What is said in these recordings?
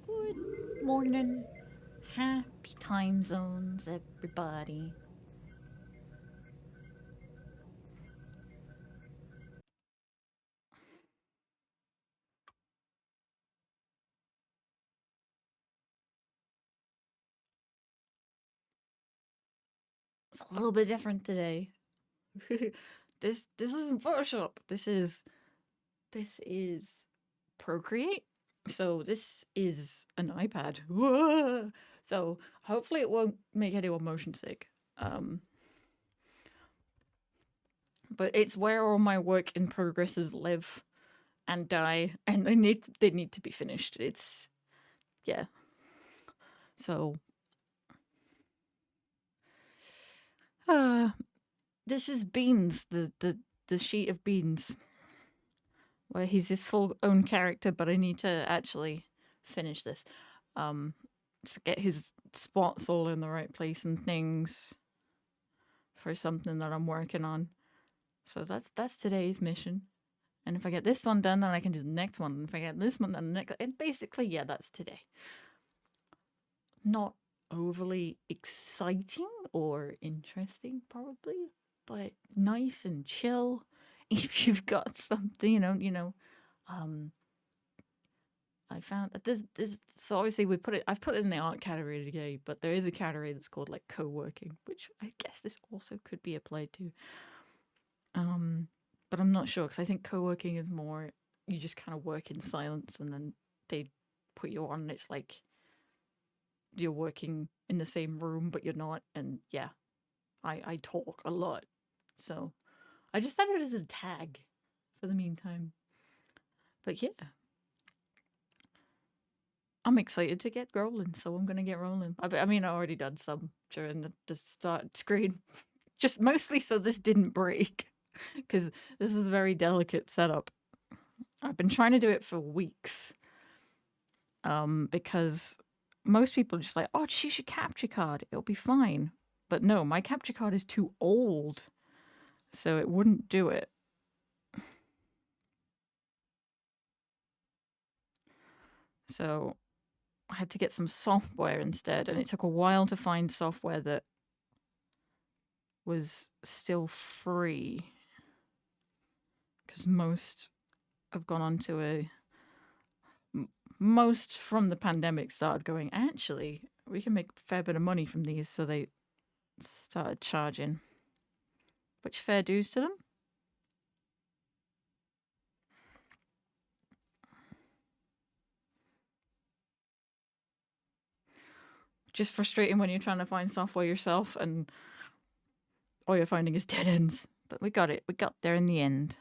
Good morning. Happy time zones, everybody. It's a little bit different today. This isn't Photoshop. This is Procreate. So this is an iPad. Whoa! So hopefully it won't make anyone motion sick. But it's where all my work in progresses live and die, and they need to be finished. It's yeah. So uh this is Beans, the sheet of beans, where he's his full own character, but I need to actually finish this. Um to get his spots all in the right place and things for something that I'm working on. So that's today's mission. And if I get this one done, then I can do the next one. And if I get this one, then the next. And basically, yeah, that's today. Not overly exciting or interesting, probably, but nice and chill. If you've got something, um, I found that this. So obviously I've put it in the art category today, but there is a category that's called like co-working, which I guess this also could be applied to. Um, but I'm not sure because I think co-working is more you just kind of work in silence and then they put you on. And it's like you're working in the same room, but you're not. And yeah, I talk a lot. So I just added it as a tag for the meantime. But yeah, I'm excited to get rolling, so I'm gonna get rolling. I mean, I already done some during the start screen, just mostly so this didn't break, because this was a very delicate setup. I've been trying to do it for weeks, because most people are just like, oh, just use your capture card, it'll be fine. But no, my capture card is too old, so it wouldn't do it. So I had to get some software instead, and it took a while to find software that was still free, because most have gone on to most from the pandemic started going, actually, we can make a fair bit of money from these, so they started charging, which fair dues to them. Just frustrating when you're trying to find software yourself and all you're finding is dead ends. But we got it. We got there in the end.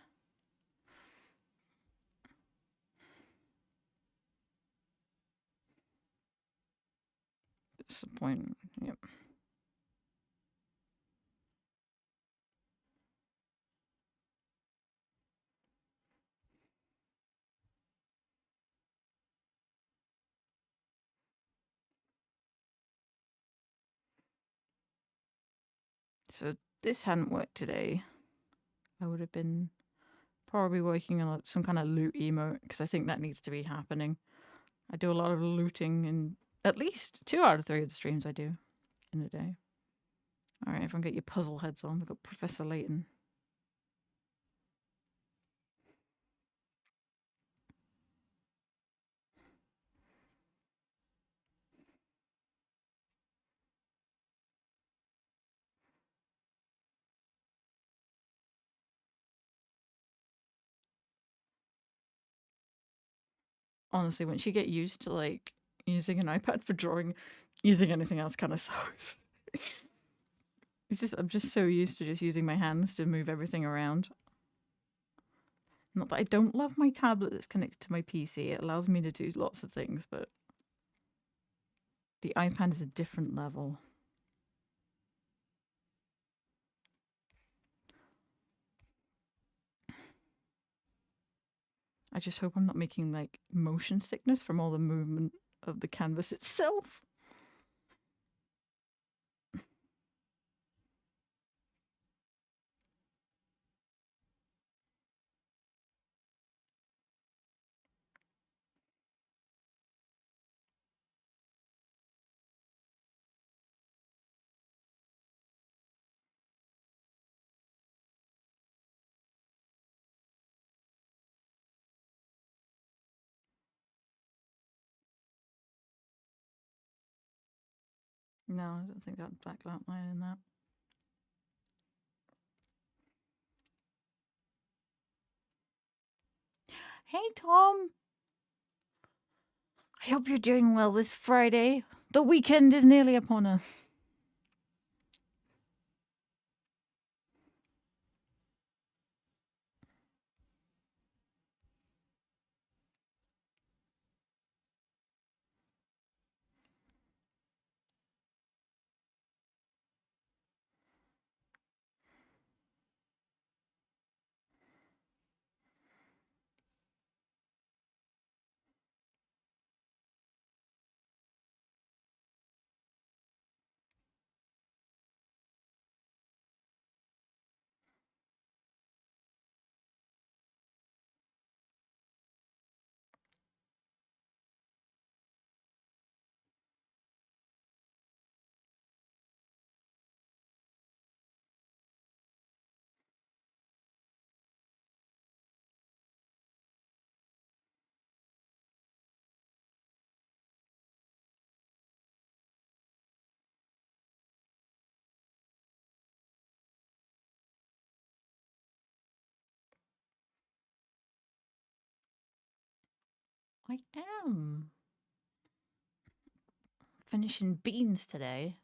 Disappointing. Yep. So this hadn't worked today. I would have been probably working on some kind of loot emote, because I think that needs to be happening. I do a lot of looting in at least 2 out of 3 of the streams I do in a day. All right, everyone get your puzzle heads on. We've got Professor Layton. Honestly, once you get used to like using an iPad for drawing, using anything else kind of sucks. I'm just so used to just using my hands to move everything around. Not that I don't love my tablet that's connected to my PC. It allows me to do lots of things, but the iPad is a different level. I just hope I'm not making like motion sickness from all the movement of the canvas itself. No, I don't think that black outline in that. Hey, Tom. I hope you're doing well this Friday. The weekend is nearly upon us. I am. finishing beans today.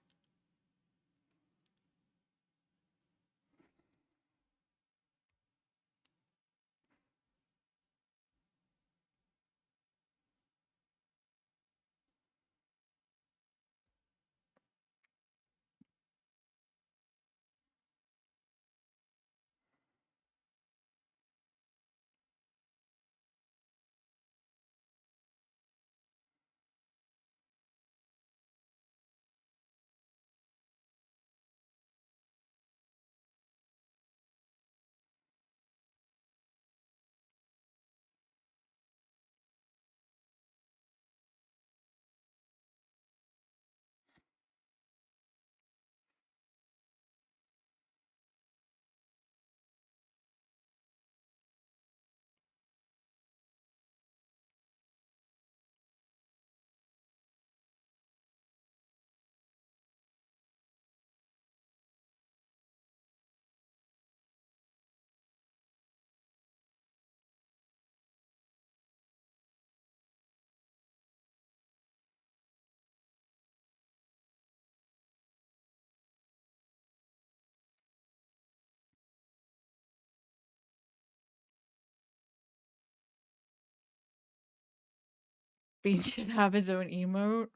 Beans should have his own emote.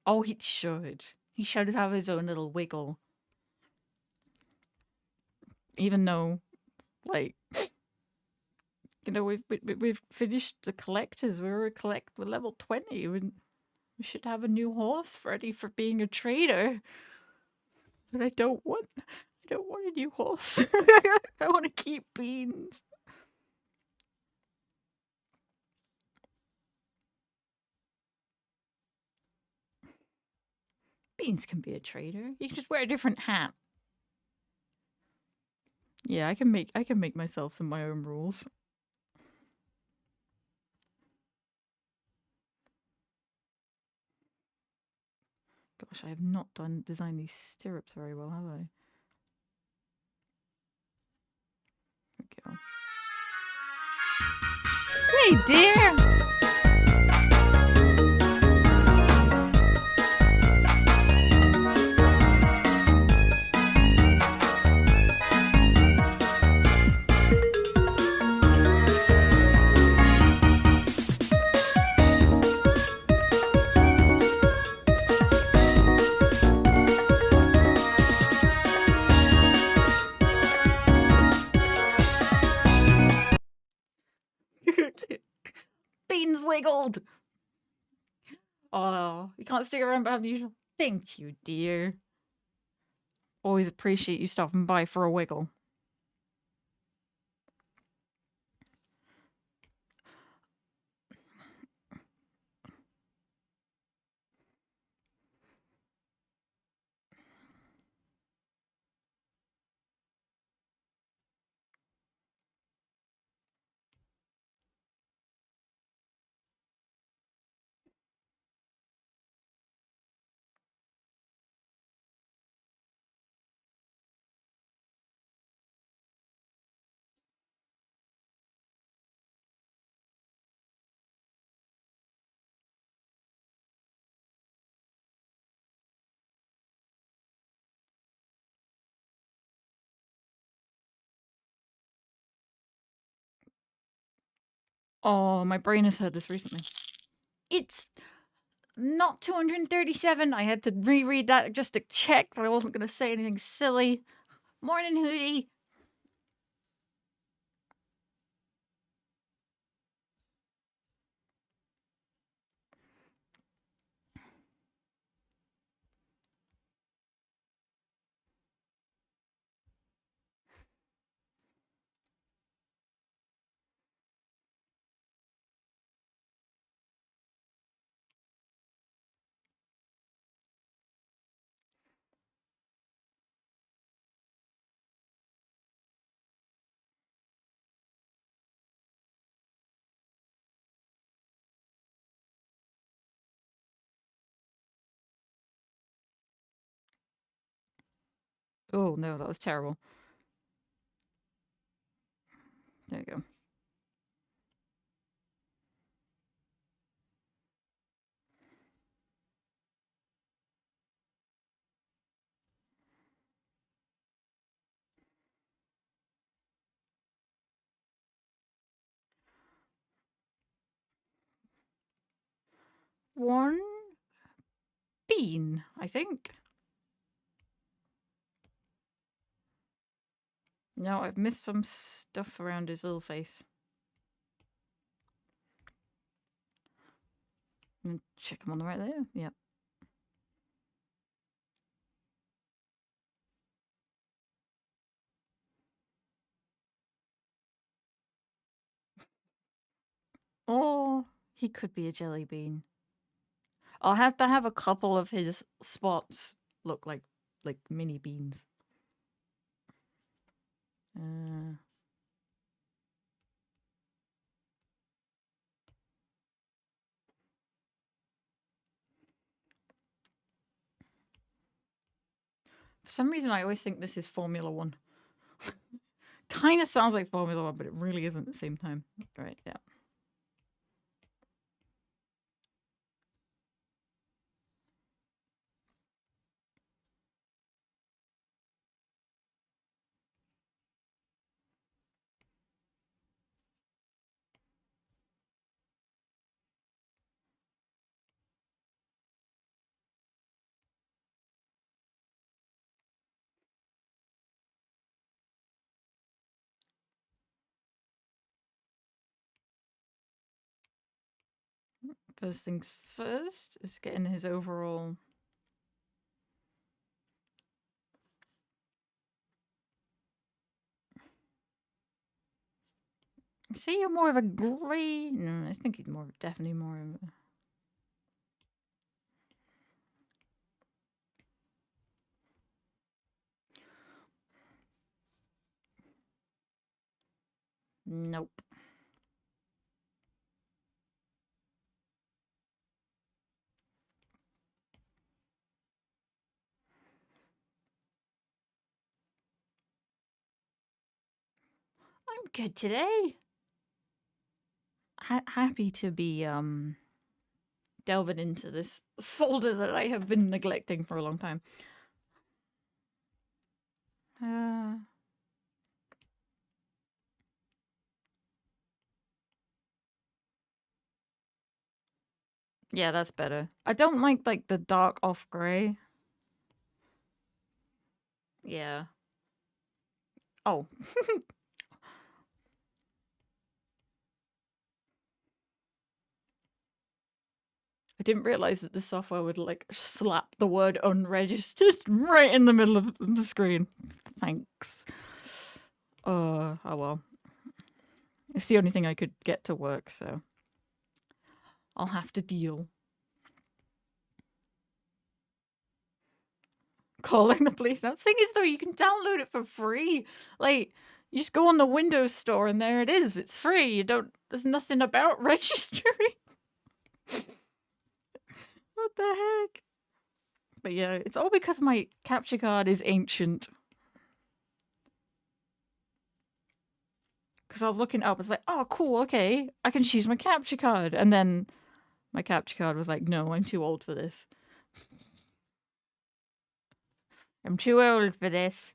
Oh, he should. He should have his own little wiggle. Even though, like, you know, we've finished the collectors. We're level 20. We should have a new horse ready for being a trader. But I don't want a new horse. I want to keep Beans. Beans can be a trader. You can just wear a different hat. Yeah, I can make myself some my own rules. Gosh, I have not designed these stirrups very well, have I? There we go. Hey, dear! Beans wiggled! Oh, you can't stick around behind the usual. Thank you, dear. Always appreciate you stopping by for a wiggle. Oh, my brain has heard this recently. It's not 237. I had to reread that just to check that I wasn't going to say anything silly. Morning, Hootie. Oh, no, that was terrible. There you go. one bean, I think. No, I've missed some stuff around his little face. Check him on the right there. Yep. Oh, he could be a jelly bean. I'll have to have a couple of his spots look like mini beans. For some reason, I always think this is Formula One. Kind of sounds like Formula One, but it really isn't at the same time. Right, yeah. First things first is getting his overall. See, you're more of a grey. No, I think he's definitely more of a. Nope. I'm good today. Happy to be delving into this folder that I have been neglecting for a long time. Yeah, that's better. I don't like the dark off gray. Yeah. Oh. I didn't realize that the software would like slap the word unregistered right in the middle of the screen. Thanks. Oh well. It's the only thing I could get to work, so I'll have to deal. Calling the police. That thing is though, you can download it for free. Like, you just go on the Windows store and there it is. It's free. There's nothing about registering. What the heck? But yeah, it's all because my capture card is ancient. Because I was looking up, it's like, oh, cool, okay, I can choose my capture card. And then my capture card was like, no, I'm too old for this. I'm too old for this.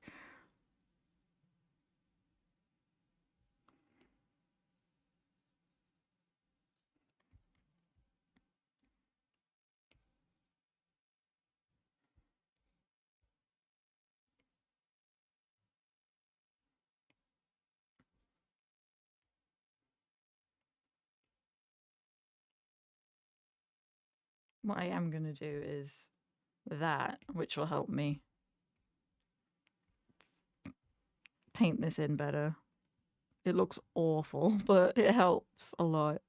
What I am going to do is that, which will help me paint this in better. It looks awful, but it helps a lot.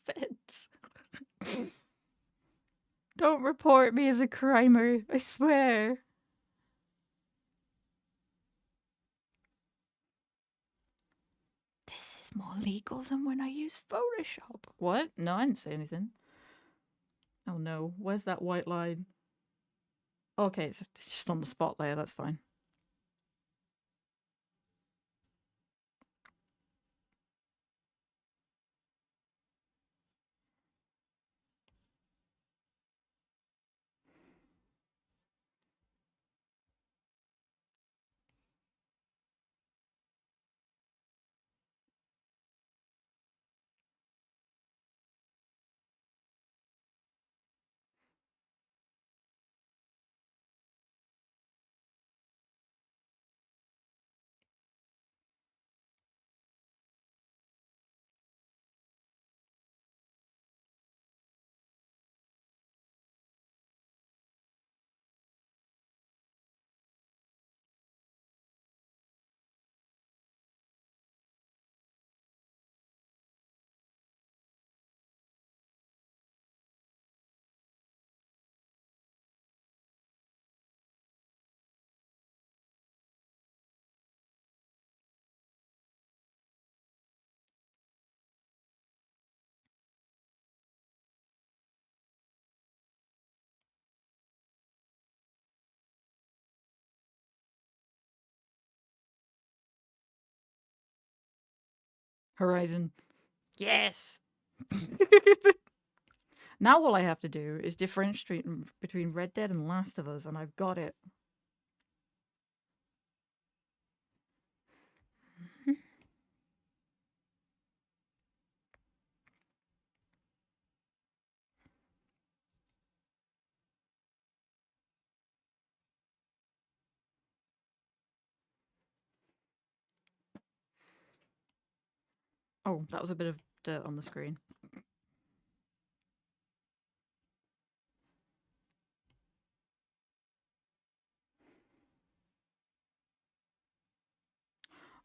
Feds. Don't report me as a crimer, I swear. This is more legal than when I use Photoshop. What? No, I didn't say anything. Oh no, where's that white line? Okay, it's just on the spot layer, that's fine. Horizon. Yes! Now all I have to do is differentiate between Red Dead and Last of Us, and I've got it. Oh, that was a bit of dirt on the screen.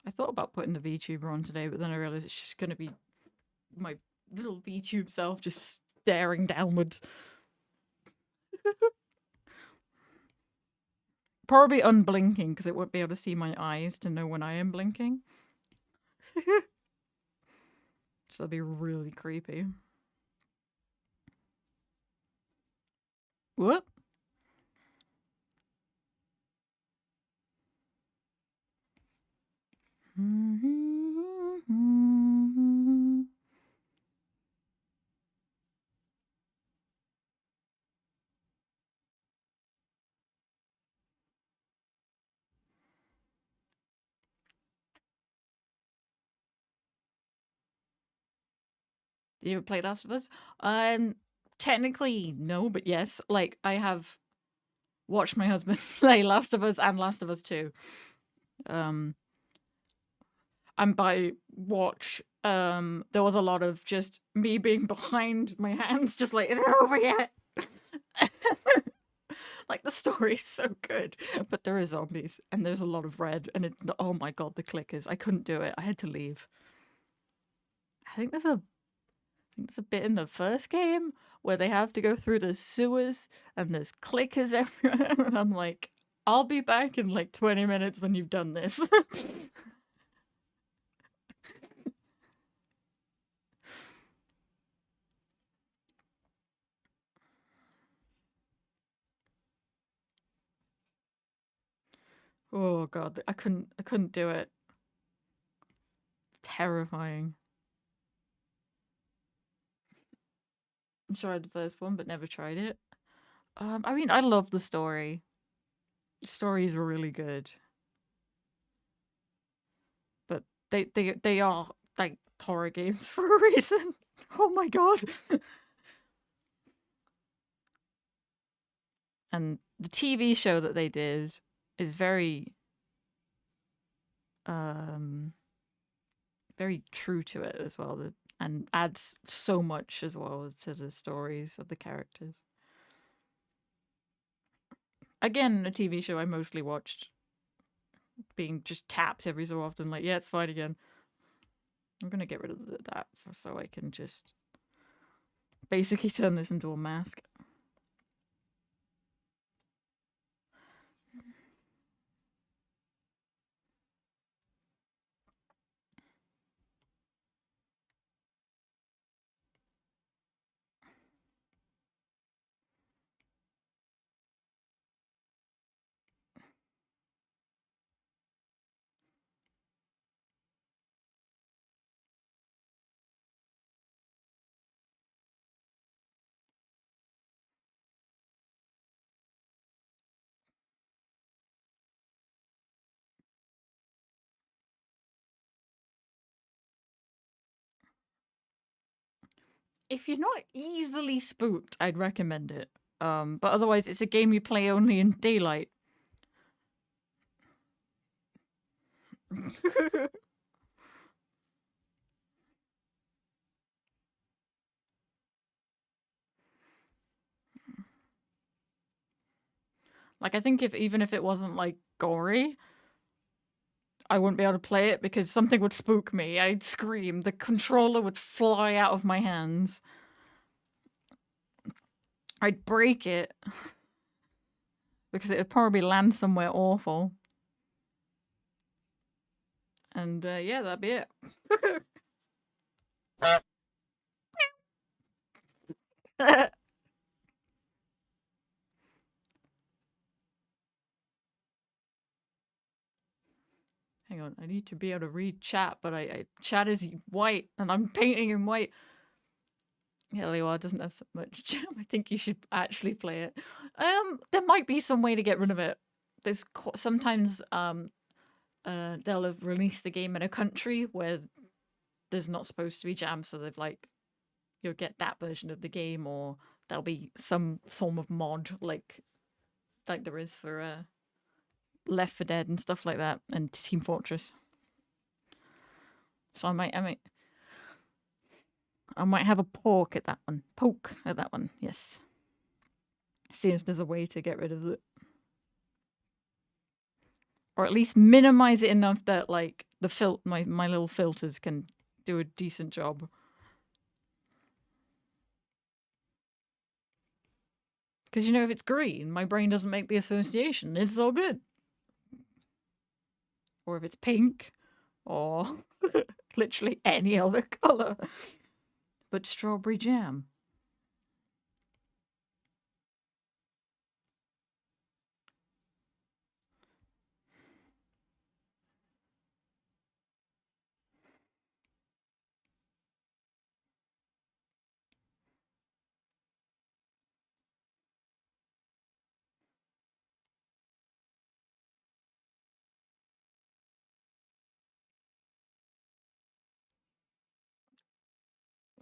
I thought about putting the VTuber on today, but then I realized it's just going to be my little VTube self just staring downwards. Probably unblinking because it won't be able to see my eyes to know when I am blinking. So that'd be really creepy. Whoop. Did you ever play Last of Us? Technically no, but yes. Like I have watched my husband play Last of Us and Last of Us 2. And by watch, there was a lot of just me being behind my hands, just like, is it over yet? Like the story is so good, but there are zombies and there's a lot of red, and it, oh my god, the clickers! I couldn't do it. I had to leave. I think there's a bit in the first game where they have to go through the sewers and there's clickers everywhere, and I'm like, I'll be back in like 20 minutes when you've done this. Oh god, I couldn't do it. Terrifying. I tried the first one, but never tried it. I mean, I love the story. The story is really good, but they are like horror games for a reason. Oh my god! And the TV show that they did is very, um, very true to it as well, and adds so much as well to the stories of the characters. Again, a TV show I mostly watched being just tapped every so often, like, yeah, it's fine again. I'm gonna get rid of that so I can just basically turn this into a mask. If you're not easily spooked, I'd recommend it. But otherwise, it's a game you play only in daylight. Like, I think if even if it wasn't like gory, I wouldn't be able to play it because something would spook me. I'd scream. The controller would fly out of my hands. I'd break it because it would probably land somewhere awful. And yeah, that'd be it. Hang on, I need to be able to read chat, but chat is white, and I'm painting in white. Yeah, Leo doesn't have so much jam. I think you should actually play it. There might be some way to get rid of it. There's sometimes they'll have released the game in a country where there's not supposed to be jam, so they've like you'll get that version of the game, or there'll be some form of mod like there is for Left 4 Dead and stuff like that, and Team Fortress. So I might have a poke at that one. Poke at that one, yes. See if there's a way to get rid of it. Or at least minimize it enough that like my little filters can do a decent job. Because if it's green, my brain doesn't make the association. It's all good. Or if it's pink, or literally any other color. But strawberry jam.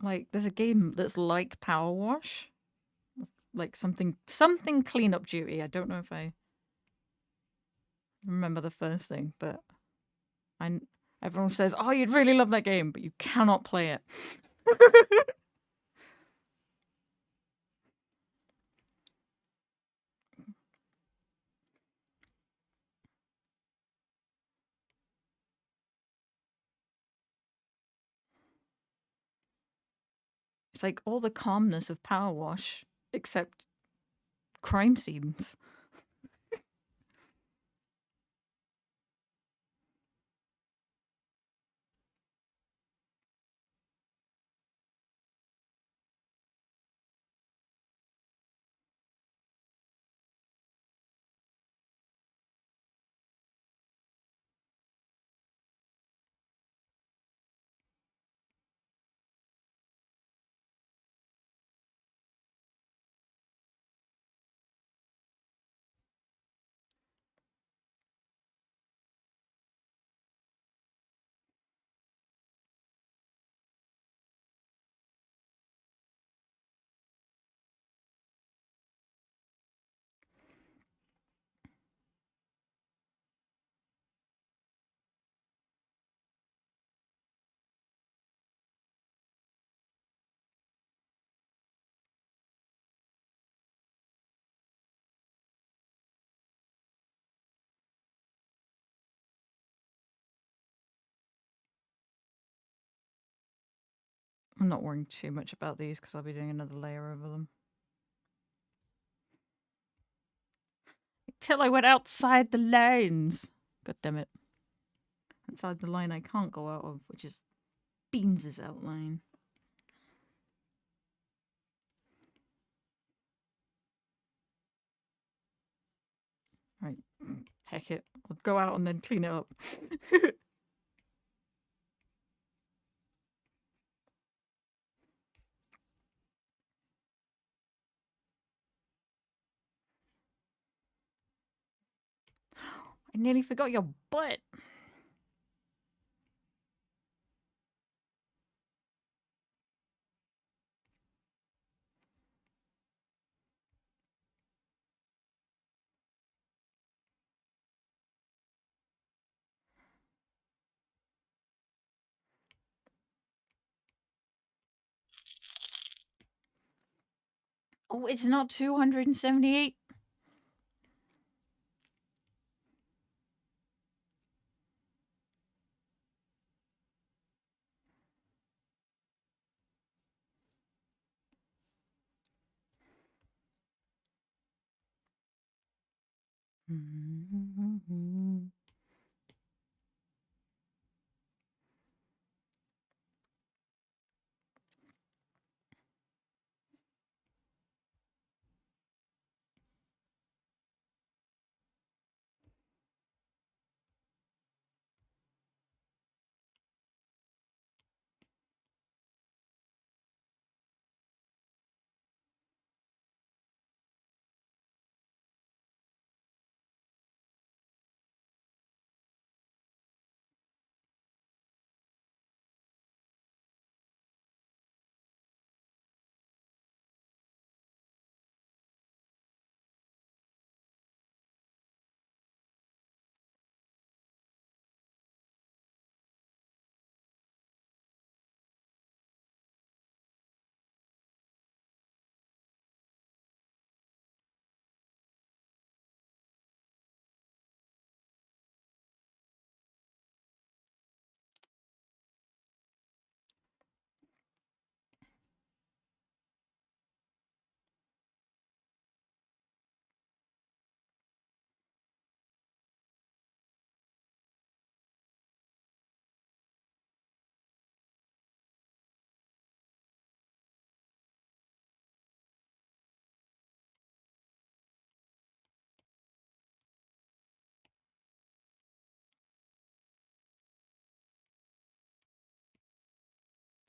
Like, there's a game that's like Power Wash. Like something cleanup duty. I don't know if I remember the first thing, but everyone says, "Oh, you'd really love that game," but you cannot play it. It's like all the calmness of Power Wash, except crime scenes. I'm not worrying too much about these because I'll be doing another layer over them. Till I went outside the lines. God damn it. Outside the line I can't go out of, which is Beans' outline. Right. Heck it. I'll go out and then clean it up. I nearly forgot your butt. Oh, it's not 278?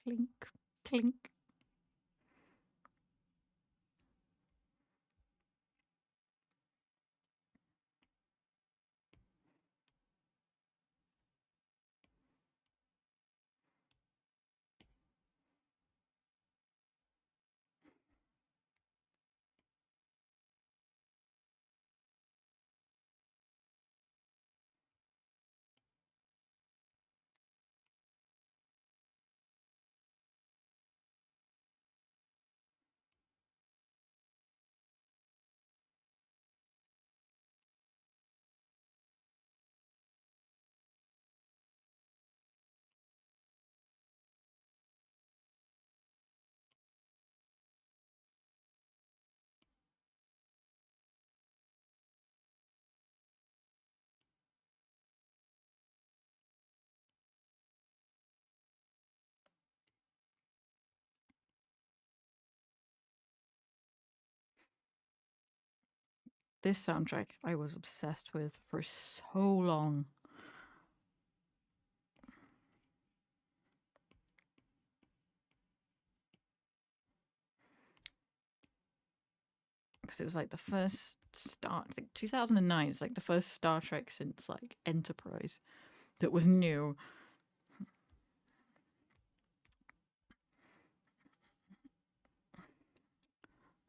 Clink, clink. This soundtrack I was obsessed with for so long. Because it was like the first like 2009. It's like the first Star Trek since like Enterprise that was new.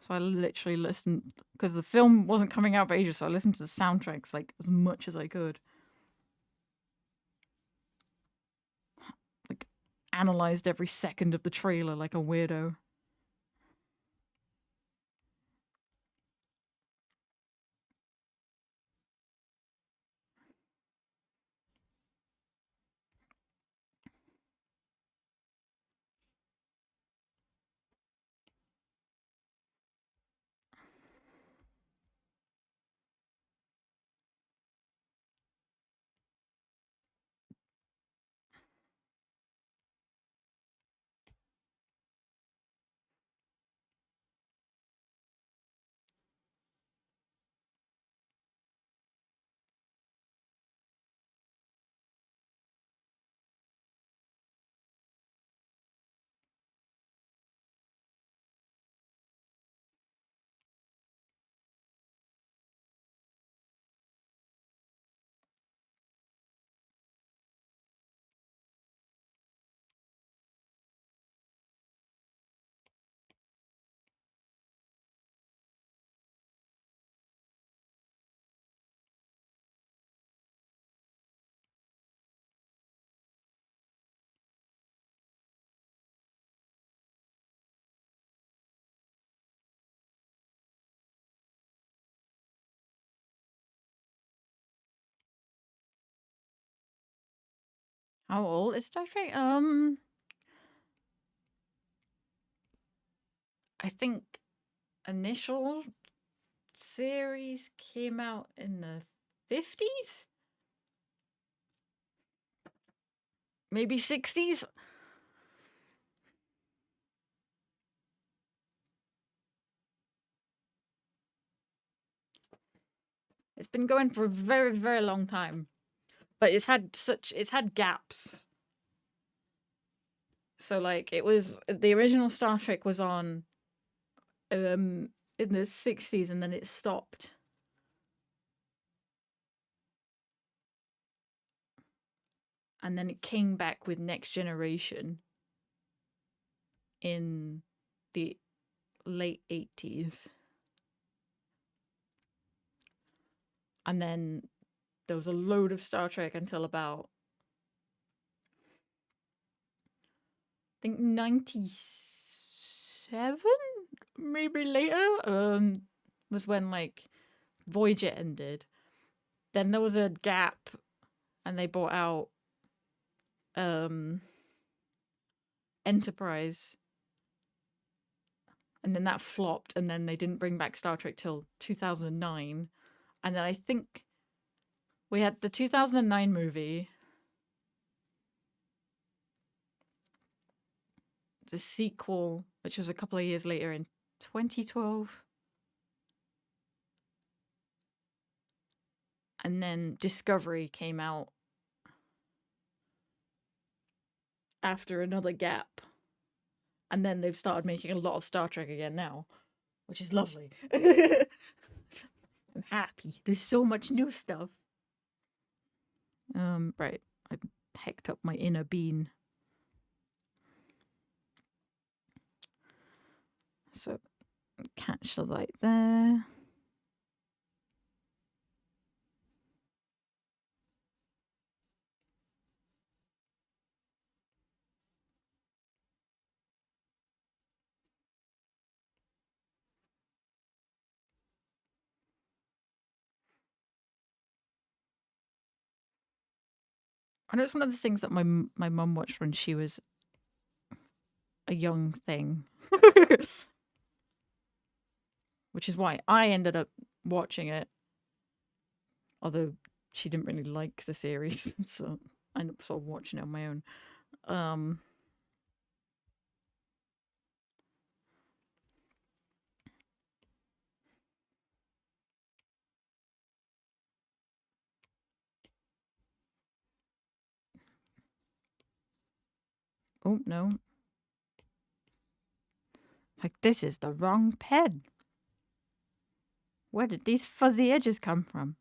So I literally listened because the film wasn't coming out for ages. So I listened to the soundtracks like as much as I could. Like analyzed every second of the trailer like a weirdo. How old is Star Trek? I think initial series came out in the 50s, maybe 60s. It's been going for a very, very long time, but it's had gaps. So like it was the original Star Trek was on in the 60s and then it stopped. And then it came back with Next Generation in the late 80s. And then there was a load of Star Trek until about I think 97, maybe later, was when like Voyager ended. Then there was a gap and they brought out Enterprise. And then that flopped and then they didn't bring back Star Trek till 2009. And then I think we had the 2009 movie, the sequel, which was a couple of years later in 2012. And then Discovery came out after another gap. and then they've started making a lot of Star Trek again now, which is lovely. I'm happy. There's so much new stuff. Right. I picked up my inner bean. So catch the light there. I know it's one of the things that my mum watched when she was a young thing, which is why I ended up watching it. Although she didn't really like the series, so I ended up sort of watching it on my own. Um, oh no, like this is the wrong pen. Where did these fuzzy edges come from?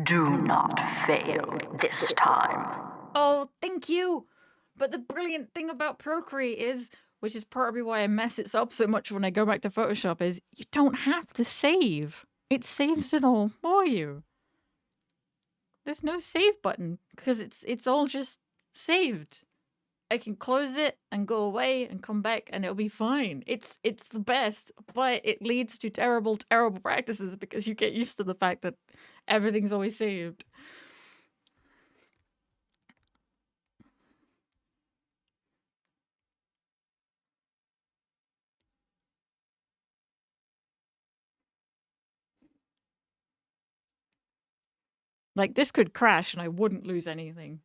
Do not fail this time. Oh, thank you. But the brilliant thing about Procreate is, which is probably why I mess it up so much when I go back to Photoshop, is you don't have to save. It saves it all for you. There's no save button because it's all just saved. I can close it and go away and come back and it'll be fine. It's the best, but it leads to terrible practices because you get used to the fact that everything's always saved. Like this could crash and I wouldn't lose anything.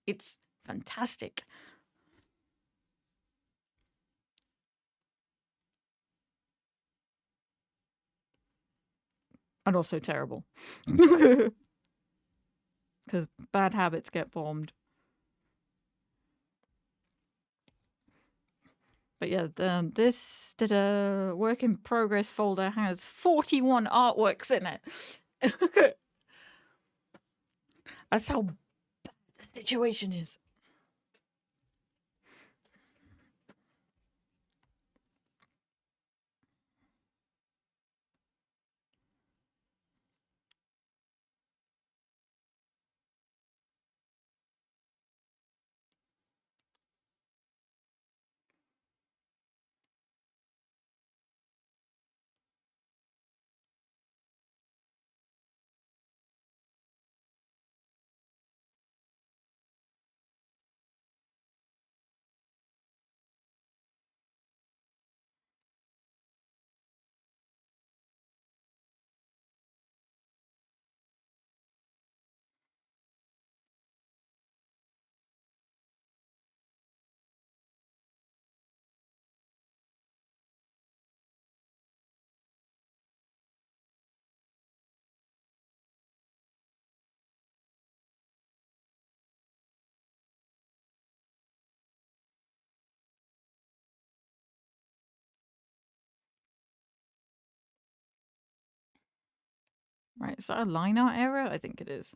It's fantastic. And also terrible. Because bad habits get formed. But yeah, this work in progress folder has 41 artworks in it. That's how bad the situation is. Right, is that a line art error? I think it is.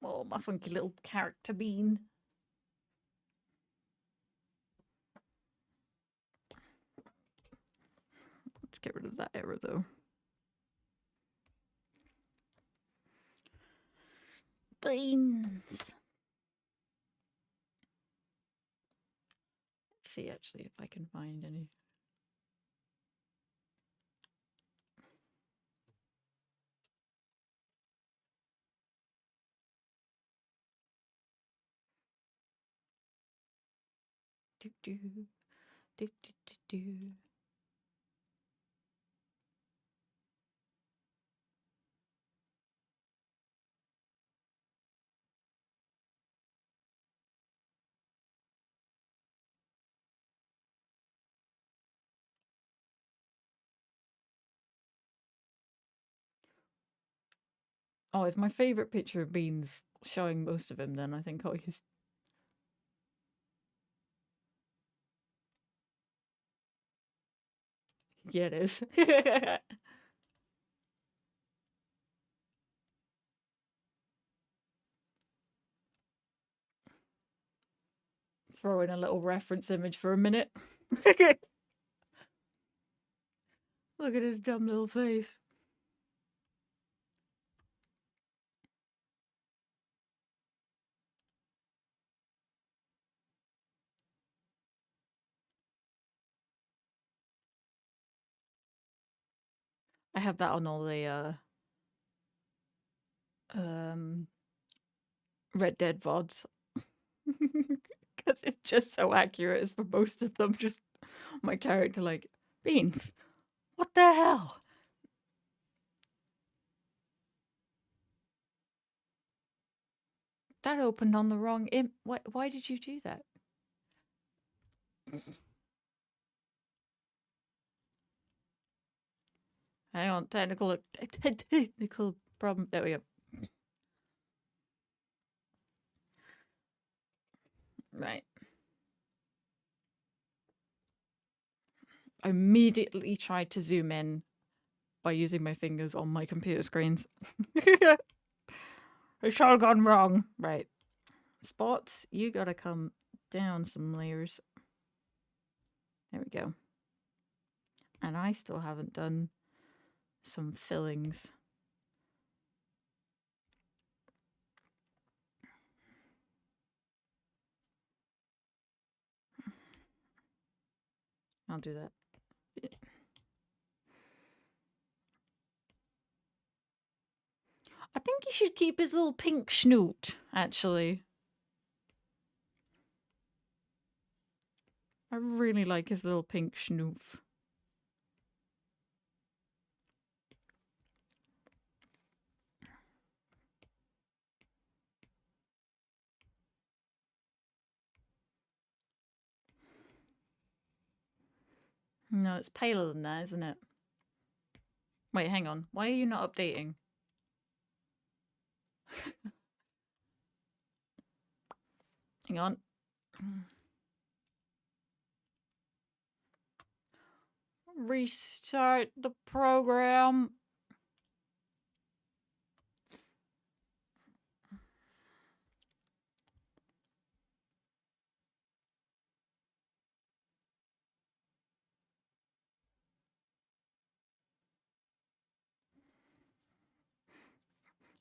Oh, my funky little character bean. Let's get rid of that error though. Beans. Let's see actually if I can find any. Do do do do do do. Oh, it's my favorite picture of Beans showing most of him. Then I think I'll use. Yeah, it is. Throw in a little reference image for a minute. Look at his dumb little face. I have that on all the Red Dead VODs. Because it's just so accurate as for most of them. Just my character like, Beans, what the hell? That opened on the wrong why did you do that? Hang on, technical problem. There we go. Right. I immediately tried to zoom in by using my fingers on my computer screens. It's all gone wrong. Right. Spots, you gotta come down some layers. There we go. And I still haven't done some fillings. I'll do that. I think he should keep his little pink snoot, actually. I really like his little pink schnoof. No, it's paler than that, isn't it? Wait, hang on. Why are you not updating? Hang on. Restart the program.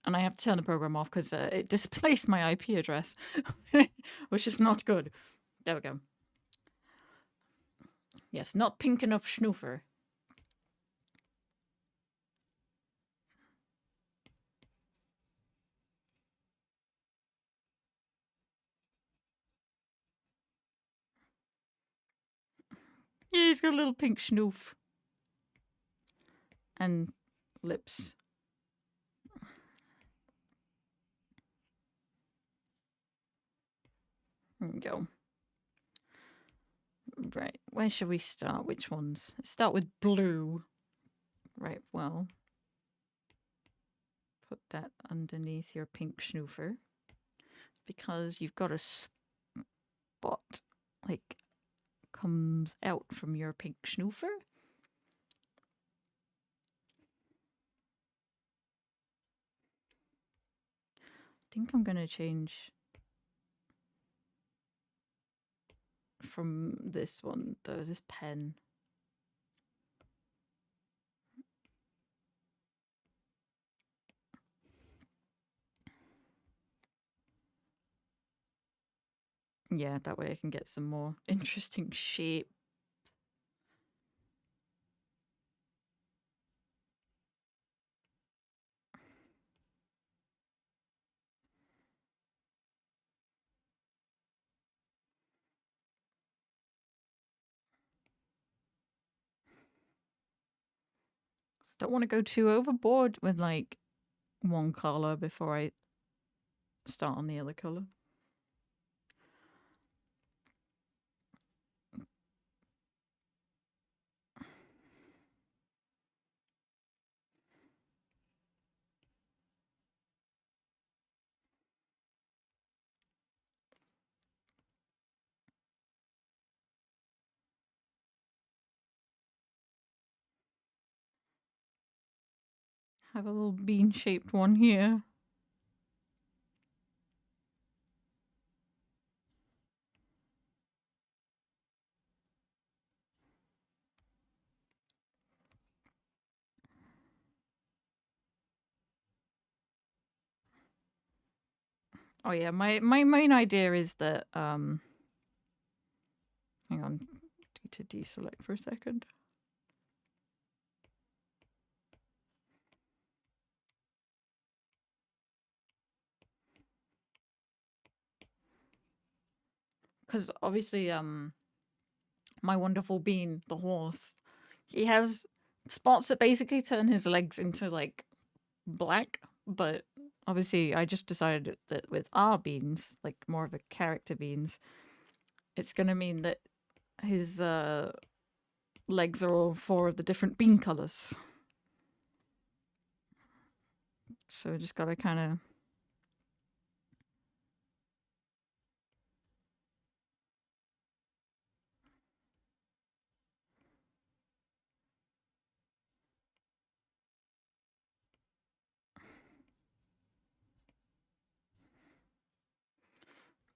And I have to turn the program off because it displaced my IP address, which is not good. There we go. Yes, not pink enough schnoofer. Yeah, he's got a little pink schnoof. And lips. There we go. Right, where should we start? Which ones? Let's start with blue. Right, well, put that underneath your pink schnoofer because you've got a spot like comes out from your pink schnoofer. I think I'm gonna change from this one though, this pen. Yeah, that way I can get some more interesting shape. Don't want to go too overboard with like one color before I start on the other color. Have a little bean shaped one here. Oh yeah, my main idea is that hang on, need to deselect for a second. Because obviously my wonderful bean, the horse, he has spots that basically turn his legs into like black, but obviously I just decided that with our beans, like more of a character beans, it's gonna mean that his legs are all four of the different bean colors. So I just gotta kind of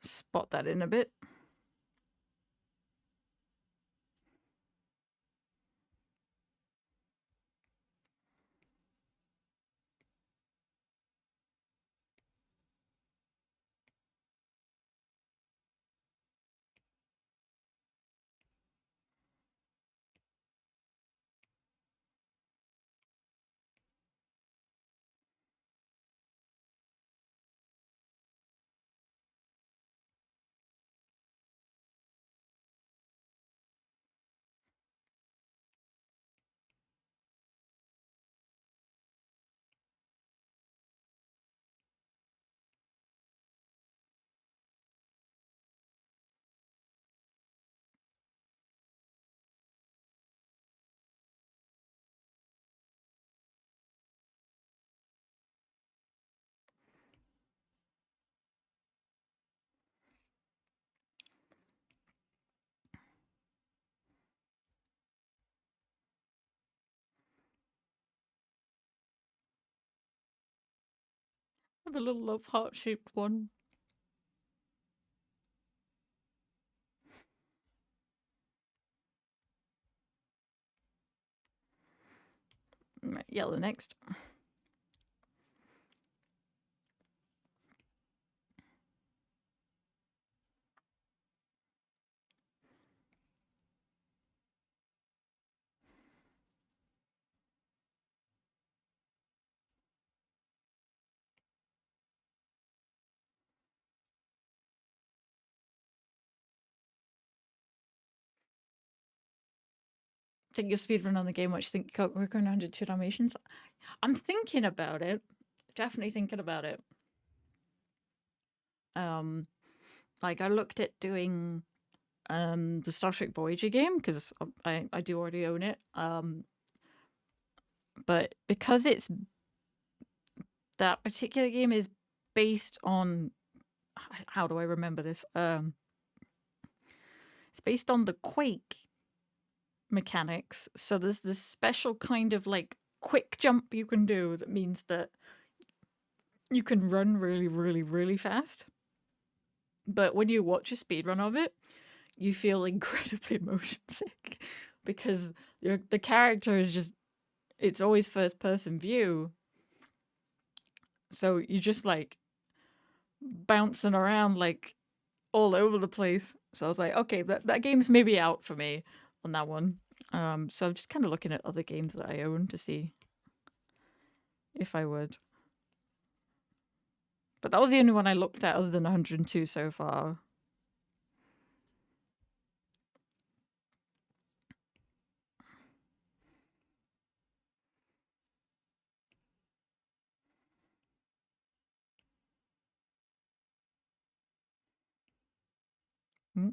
spot that in a bit. Have a little love heart shaped one. Right, yellow next. take your speedrun on the game, what you think we're going 102 Dalmatians? I'm thinking about it. Definitely thinking about it. Like I looked at doing the Star Trek Voyager game because I do already own it. But because it's that particular game is based on, how do I remember this? It's based on the Quake mechanics. So there's this special kind of like quick jump you can do that means that you can run really, really, really fast. But when you watch a speedrun of it, you feel incredibly motion sick because the character is just, it's always first person view. So you're just like bouncing around like all over the place. So I was like, okay, that game's maybe out for me on that one. So I'm just kind of looking at other games that I own to see if I would. But that was the only one I looked at other than 102 so far. Mm.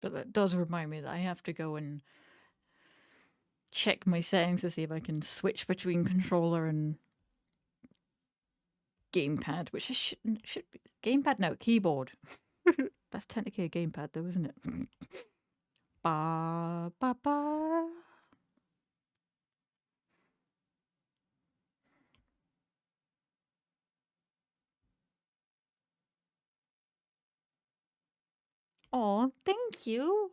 But that does remind me that I have to go and check my settings to see if I can switch between controller and gamepad, which should be gamepad. No, keyboard. That's technically a gamepad, though, isn't it? Ba ba ba. Oh, thank you.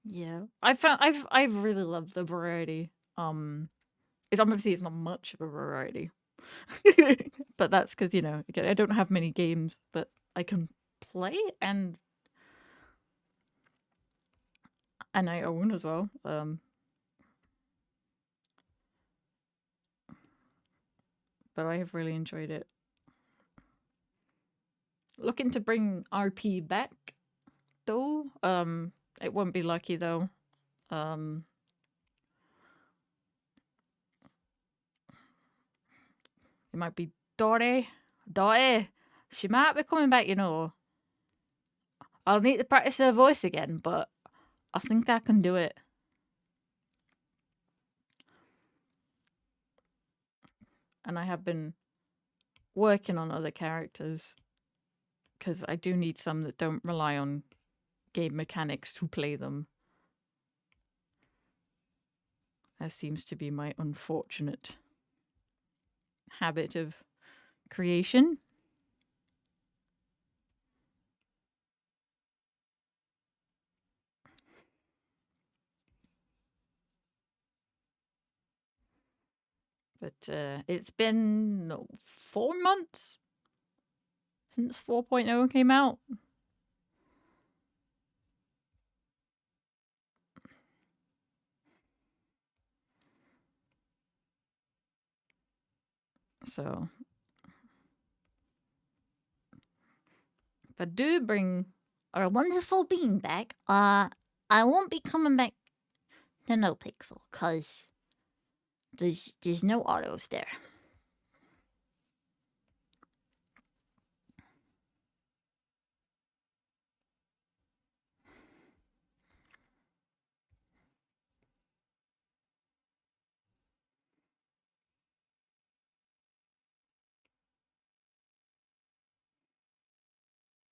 Yeah, I've really loved the variety. It's obviously it's not much of a variety, but that's because again, I don't have many games that I can play and I own as well. But I have really enjoyed it. Looking to bring RP back though. It won't be lucky though. It might be Dory. Dory. She might be coming back, I'll need to practice her voice again, but I think I can do it. And I have been working on other characters because I do need some that don't rely on game mechanics to play them. That seems to be my unfortunate habit of creation. But it's been 4 months since 4.0 came out. So if I do bring our wonderful bean back, I won't be coming back to No Pixel because there's no autos there.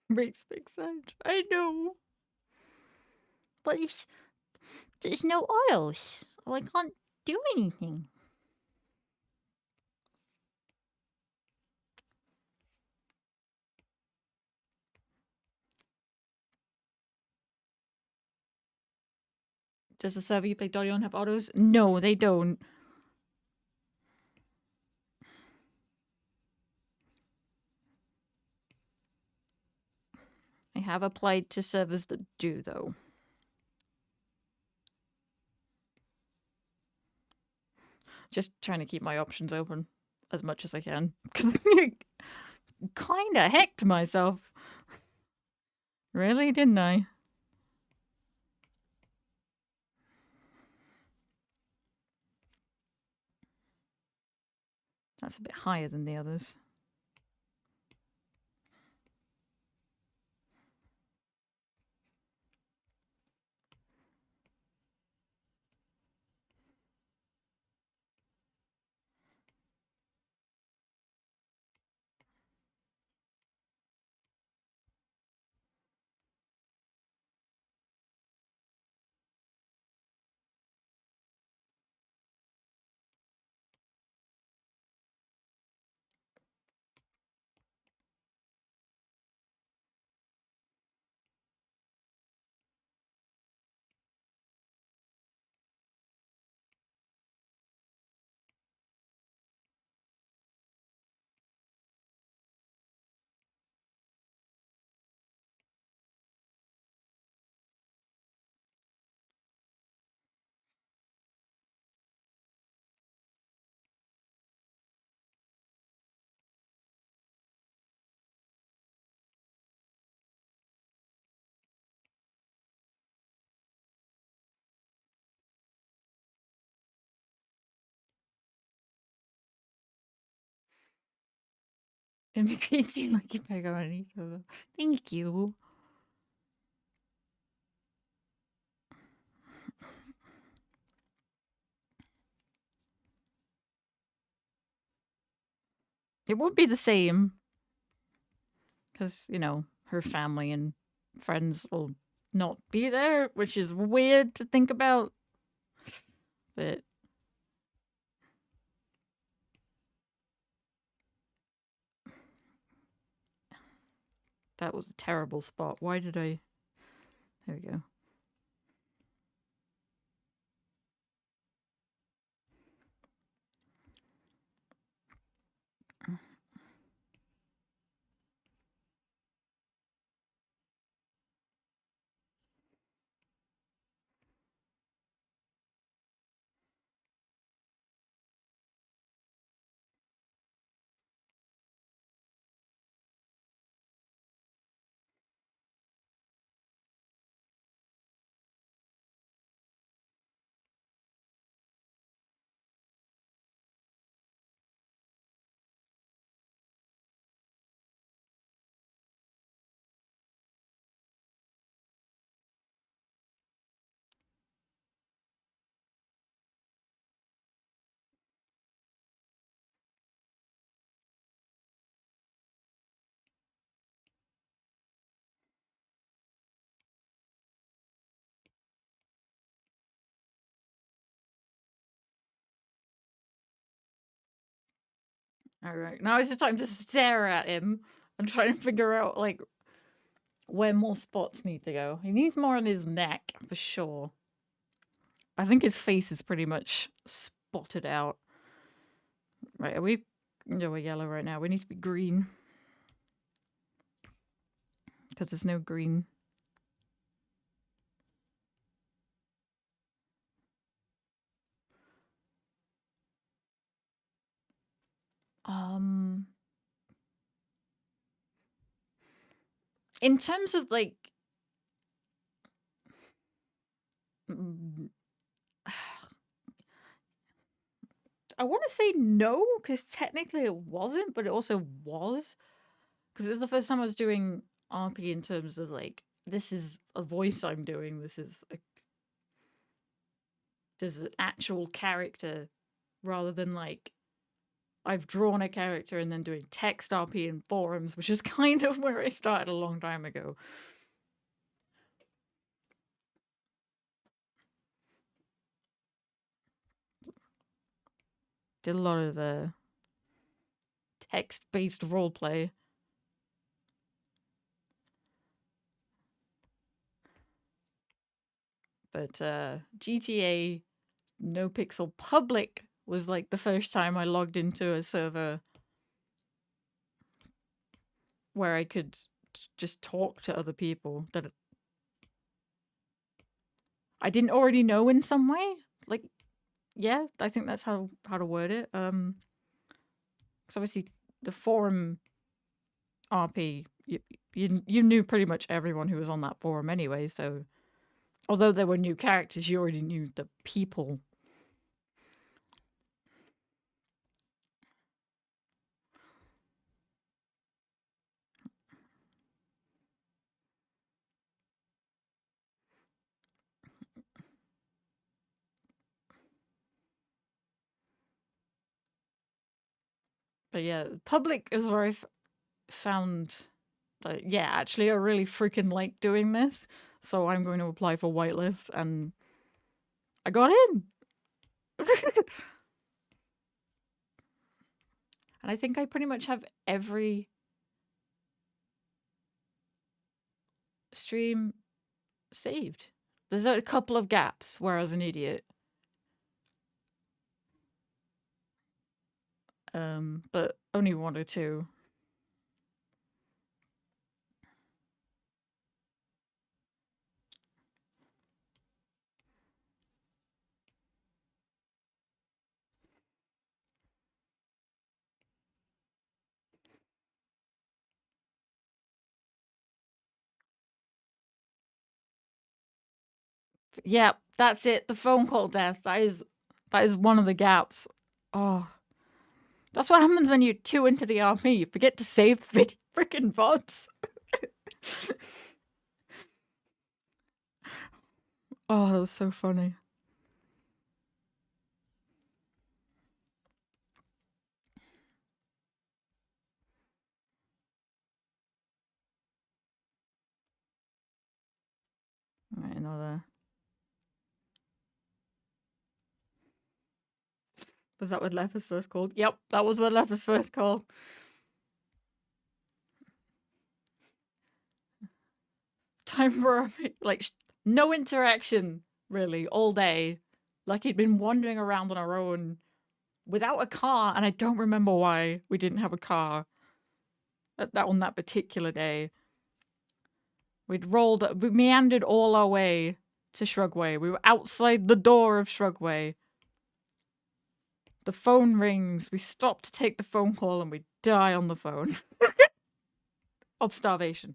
Makes big sense. I know. But there's no autos. I can't do anything. Does the server you play Dolly on have autos? No, they don't. I have applied to servers that do, though. Just trying to keep my options open as much as I can. Because I kinda hecked myself. Really, didn't I? That's a bit higher than the others. It makes me seem like you pick on each other. Thank you. It won't be the same. Because, her family and friends will not be there, which is weird to think about. But that was a terrible spot. Why did I. There we go. All right. Now it's the time to stare at him and try and figure out, where more spots need to go. He needs more on his neck, for sure. I think his face is pretty much spotted out. Right, are we. No, we're yellow right now. We need to be green. Because there's no green. Um. In terms of, I want to say no, because technically it wasn't, but it also was. Because it was the first time I was doing RP in terms of, this is a voice I'm doing. There's an actual character rather than, I've drawn a character and then doing text RP in forums, which is kind of where I started a long time ago. Did a lot of text-based roleplay. But GTA No Pixel Public was like the first time I logged into a server where I could just talk to other people that I didn't already know in some way. Like, yeah, I think that's how to word it. Because obviously the forum RP, you knew pretty much everyone who was on that forum anyway. So although there were new characters, you already knew the people. But yeah, public is where I found that, yeah, actually I really freaking like doing this. So I'm going to apply for whitelist, and I got in. And I think I pretty much have every stream saved. There's a couple of gaps where I was an idiot. But only one or two. Yeah, that's it. The phone call death. That is one of the gaps. Oh, that's what happens when you're too into the RP. You forget to save the freaking VODs. Oh, that was so funny. All right, another. Was that what Left was first called? Yep, that was what Left was first called. Time for like no interaction really all day. Like he'd been wandering around on our own without a car, and I don't remember why we didn't have a car on that particular day. We meandered all our way to Shrugway. We were outside the door of Shrugway. The phone rings. We stop to take the phone call, and we die on the phone of starvation.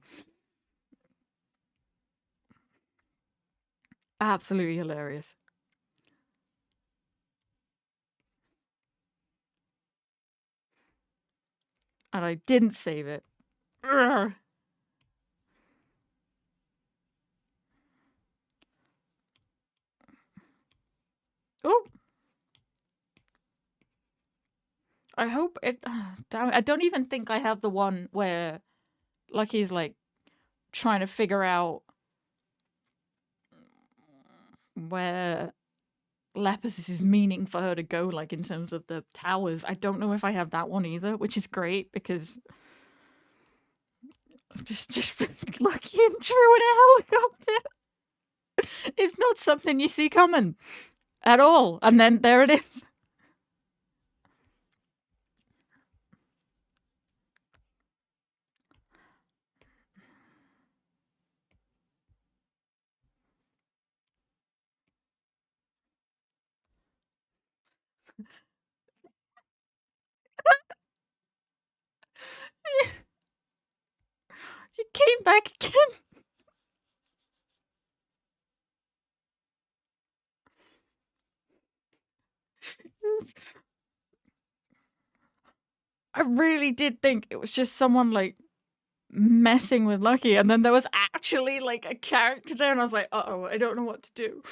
Absolutely hilarious. And I didn't save it. Urgh. Oh, I hope it. Damn it! I don't even think I have the one where Lucky's like trying to figure out where Lepus' meaning for her to go, like in terms of the towers. I don't know if I have that one either, which is great because just Lucky and Drew in a helicopter. It's not something you see coming at all, and then there it is. You came back again. I really did think it was just someone like messing with Lucky, and then there was actually like a character there, and I was like, uh-oh, I don't know what to do.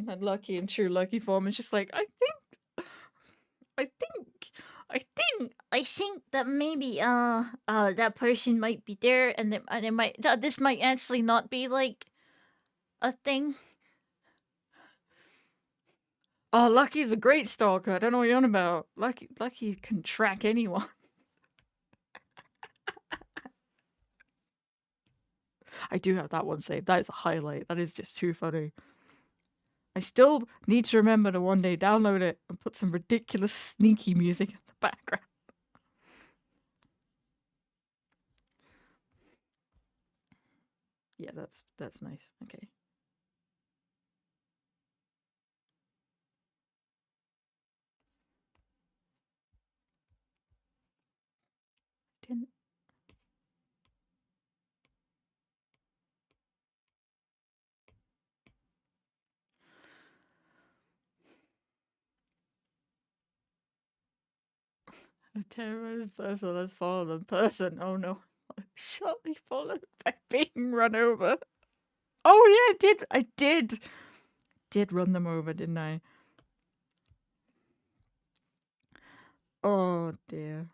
And then Lucky in true Lucky form is just like, I think, I think that maybe that person might be there, and it might this might actually not be like a thing. Oh, Lucky's a great stalker. I don't know what you're on about. Lucky can track anyone. I do have that one saved. That is a highlight. That is just too funny. I still need to remember to one day download it and put some ridiculous sneaky music in the background. Yeah, that's nice. Okay. Didn't a terrorist person has fallen person. Oh no. Shortly followed by being run over. Oh yeah, I did run them over, didn't I? Oh dear.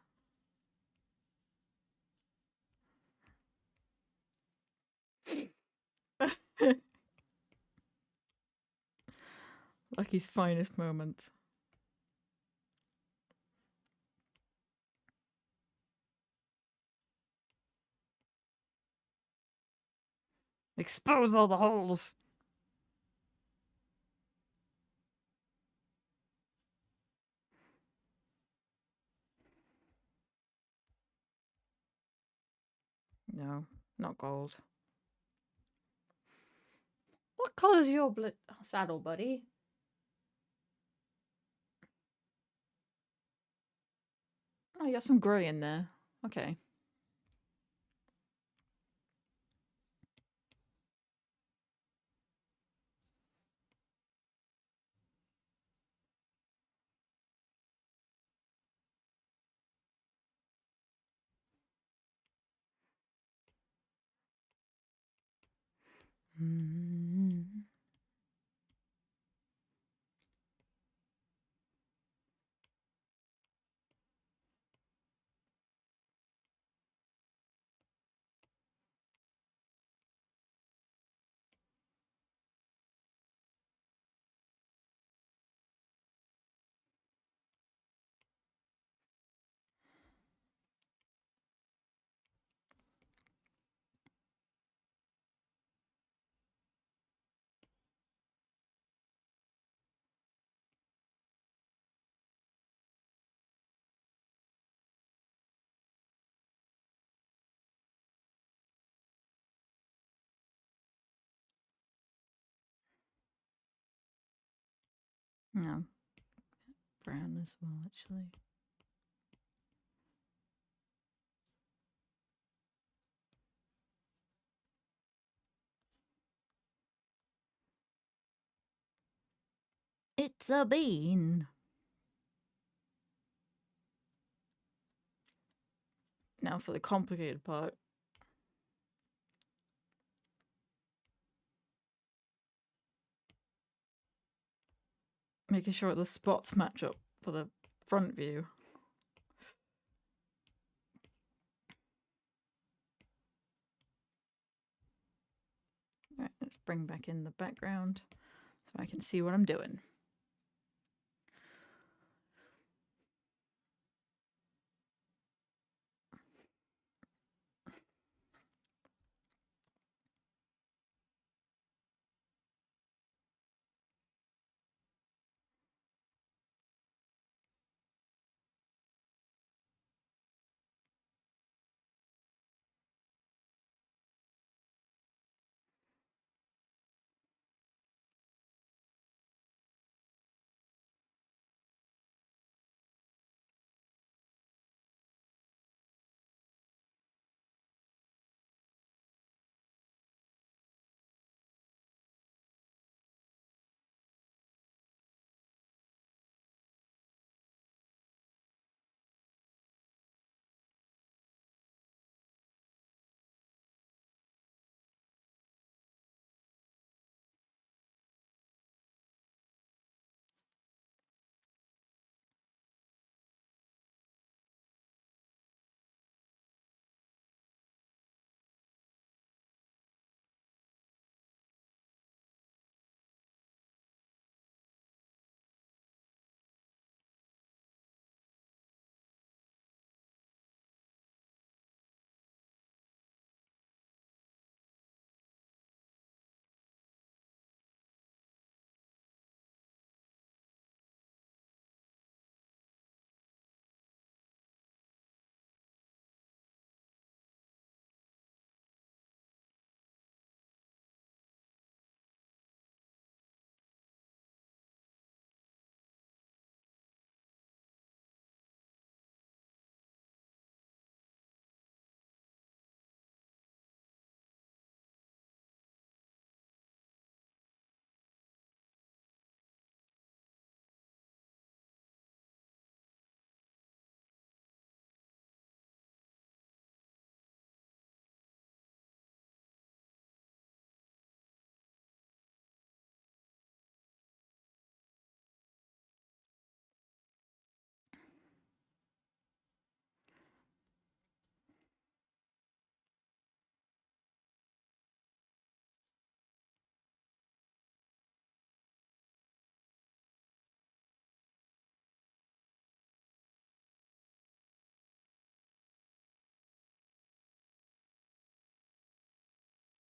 Lucky's finest moment. Expose all the holes. No, not gold. What colour's your saddle, buddy? Oh, you got some grey in there. Okay. Mm. No, brown as well, actually. It's a bean. Now for the complicated part. Making sure the spots match up for the front view. Alright, let's bring back in the background so I can see what I'm doing.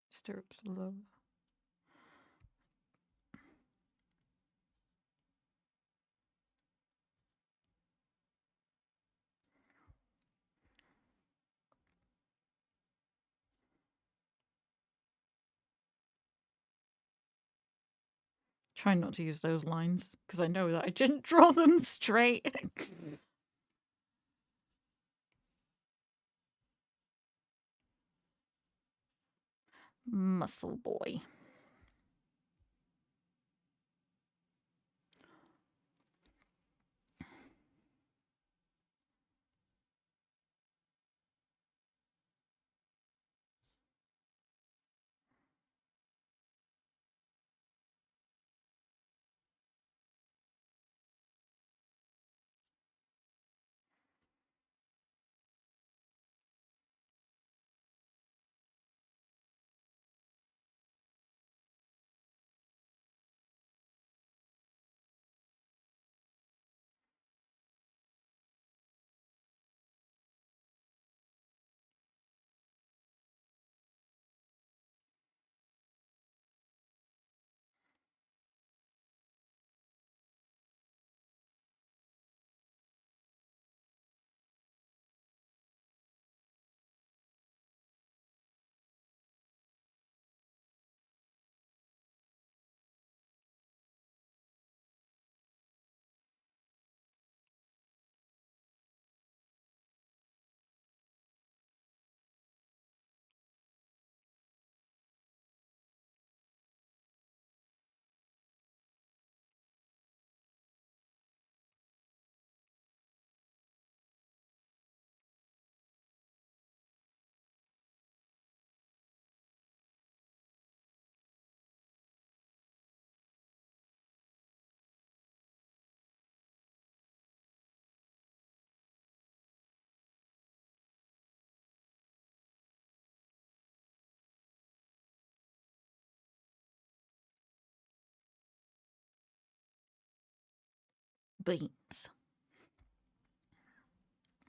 Stirrups of love. Try not to use those lines because I know that I didn't draw them straight. Muscle boy. Beans.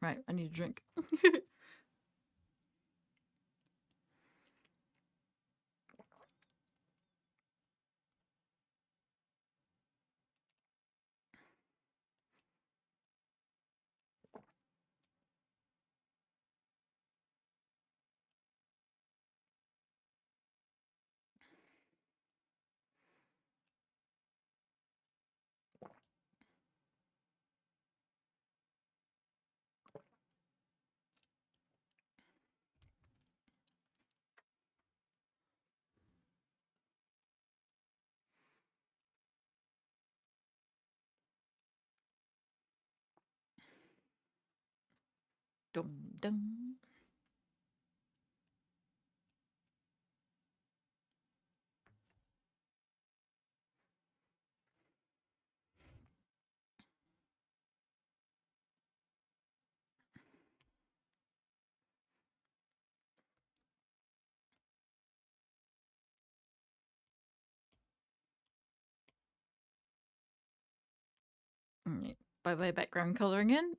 Right, I need a drink. Dum dum. Right. Bye bye background coloring in.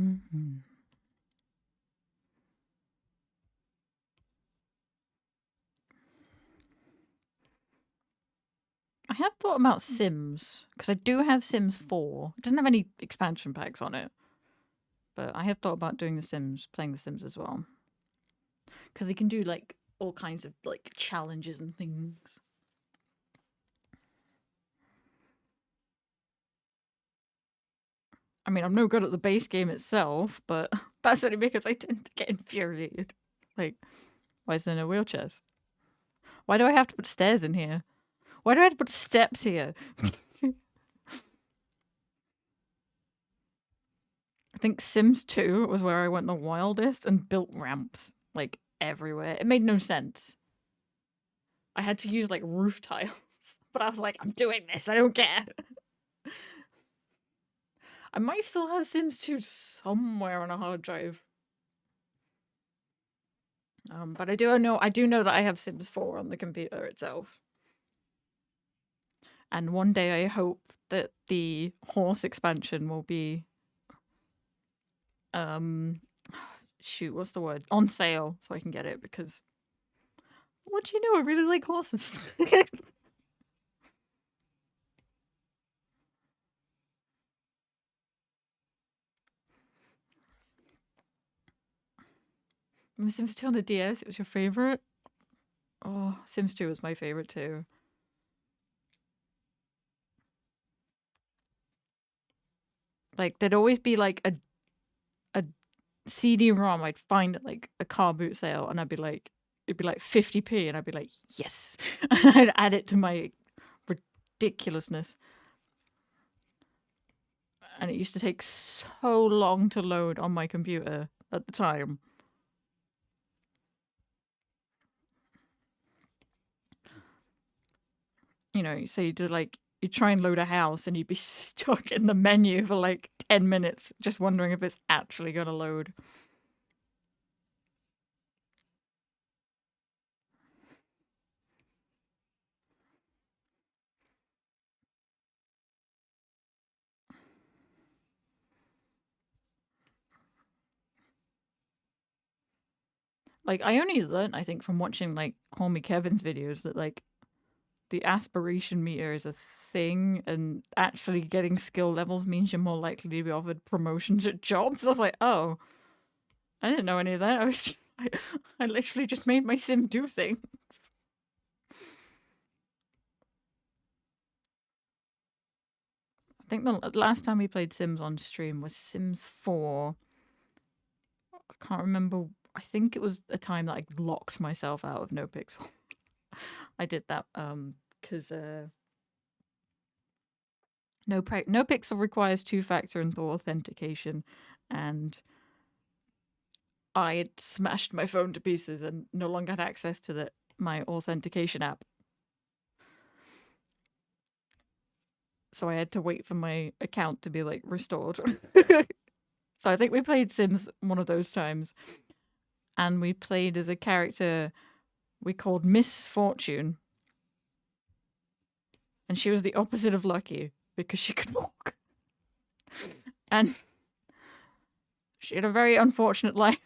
Mm-hmm. I have thought about Sims because I do have Sims 4. It doesn't have any expansion packs on it, but I have thought about doing the Sims, playing the Sims as well, because they can do like all kinds of like challenges and things. I mean, I'm no good at the base game itself, but that's only because I tend to get infuriated. Like, why is there no wheelchairs? Why do I have to put stairs in here? Why do I have to put steps here? I think Sims 2 was where I went the wildest and built ramps like everywhere. It made no sense. I had to use like roof tiles, but I was like, I'm doing this. I don't care. I might still have Sims 2 somewhere on a hard drive. But I do know that I have Sims 4 on the computer itself. And one day I hope that the horse expansion will be shoot, what's the word? On sale so I can get it because what do you know? I really like horses. Sims 2 on the DS, it was your favorite? Oh, Sims 2 was my favorite too. Like there'd always be like a CD-ROM I'd find at like a car boot sale, and I'd be like, it'd be like 50p, and I'd be like, yes, and I'd add it to my ridiculousness. And it used to take so long to load on my computer at the time. You know, so you'd try and load a house and you'd be stuck in the menu for like 10 minutes just wondering if it's actually going to load. Like I only learned, I think, from watching like Call Me Kevin's videos that like the aspiration meter is a thing, and actually getting skill levels means you're more likely to be offered promotions at jobs. I was like, oh, I didn't know any of that. I literally just made my sim do things. I think the last time we played Sims on stream was Sims 4. I can't remember. I think it was a time that I locked myself out of NoPixel. I did that because NoPixel requires two-factor and authentication, and I had smashed my phone to pieces and no longer had access to my authentication app. So I had to wait for my account to be like restored. So I think we played Sims one of those times, and we played as a character we called Miss Fortune, and she was the opposite of lucky because she could walk, and she had a very unfortunate life.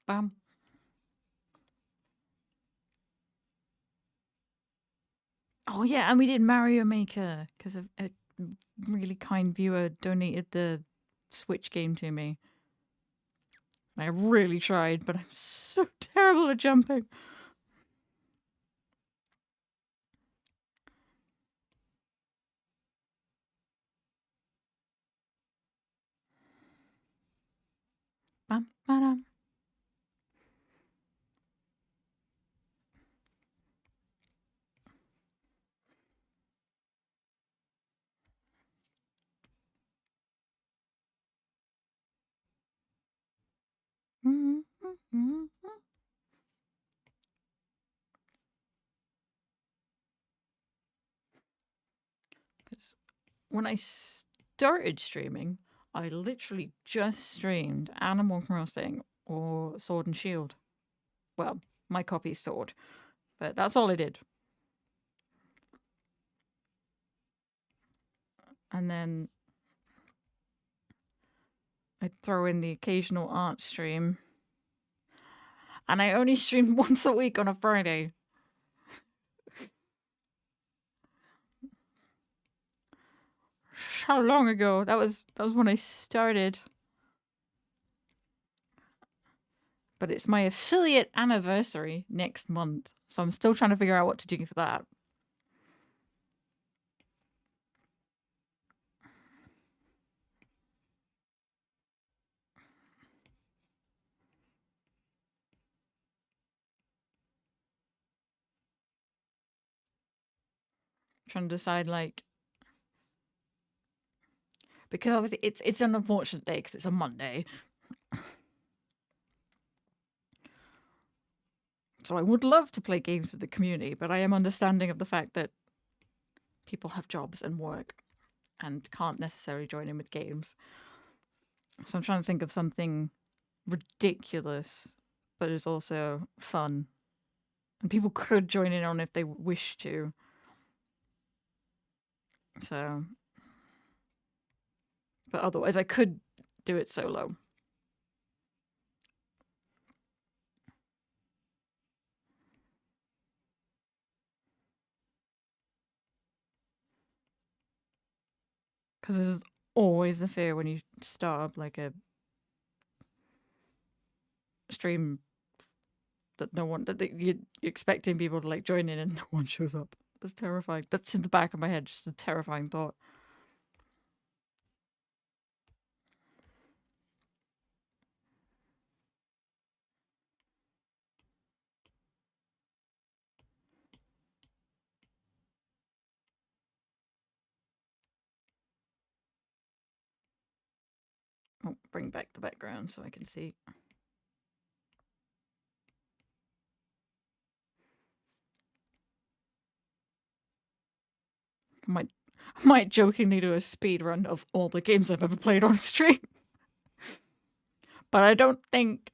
Bam. Oh yeah, and we did Mario Maker because a really kind viewer donated the Switch game to me. I really tried, but I'm so terrible at jumping. Bam, ba-dam. Because when I started streaming, I literally just streamed Animal Crossing or Sword and Shield. Well, my copy is Sword. But that's all I did. And then I'd throw in the occasional art stream. And I only stream once a week on a Friday. How long ago? That was when I started. But it's my affiliate anniversary next month. So I'm still trying to figure out what to do for that. Trying to decide, like, because obviously it's an unfortunate day because it's a Monday. So I would love to play games with the community, but I am understanding of the fact that people have jobs and work and can't necessarily join in with games. So I'm trying to think of something ridiculous, but is also fun. And people could join in on if they wish to. So, but otherwise I could do it solo. Because there's always a fear when you start up like a stream that no one, that you're expecting people to like join in and no one shows up. That's terrifying. That's in the back of my head, just a terrifying thought. Oh, bring back the background so I can see. I might jokingly do a speed run of all the games I've ever played on stream. But I don't think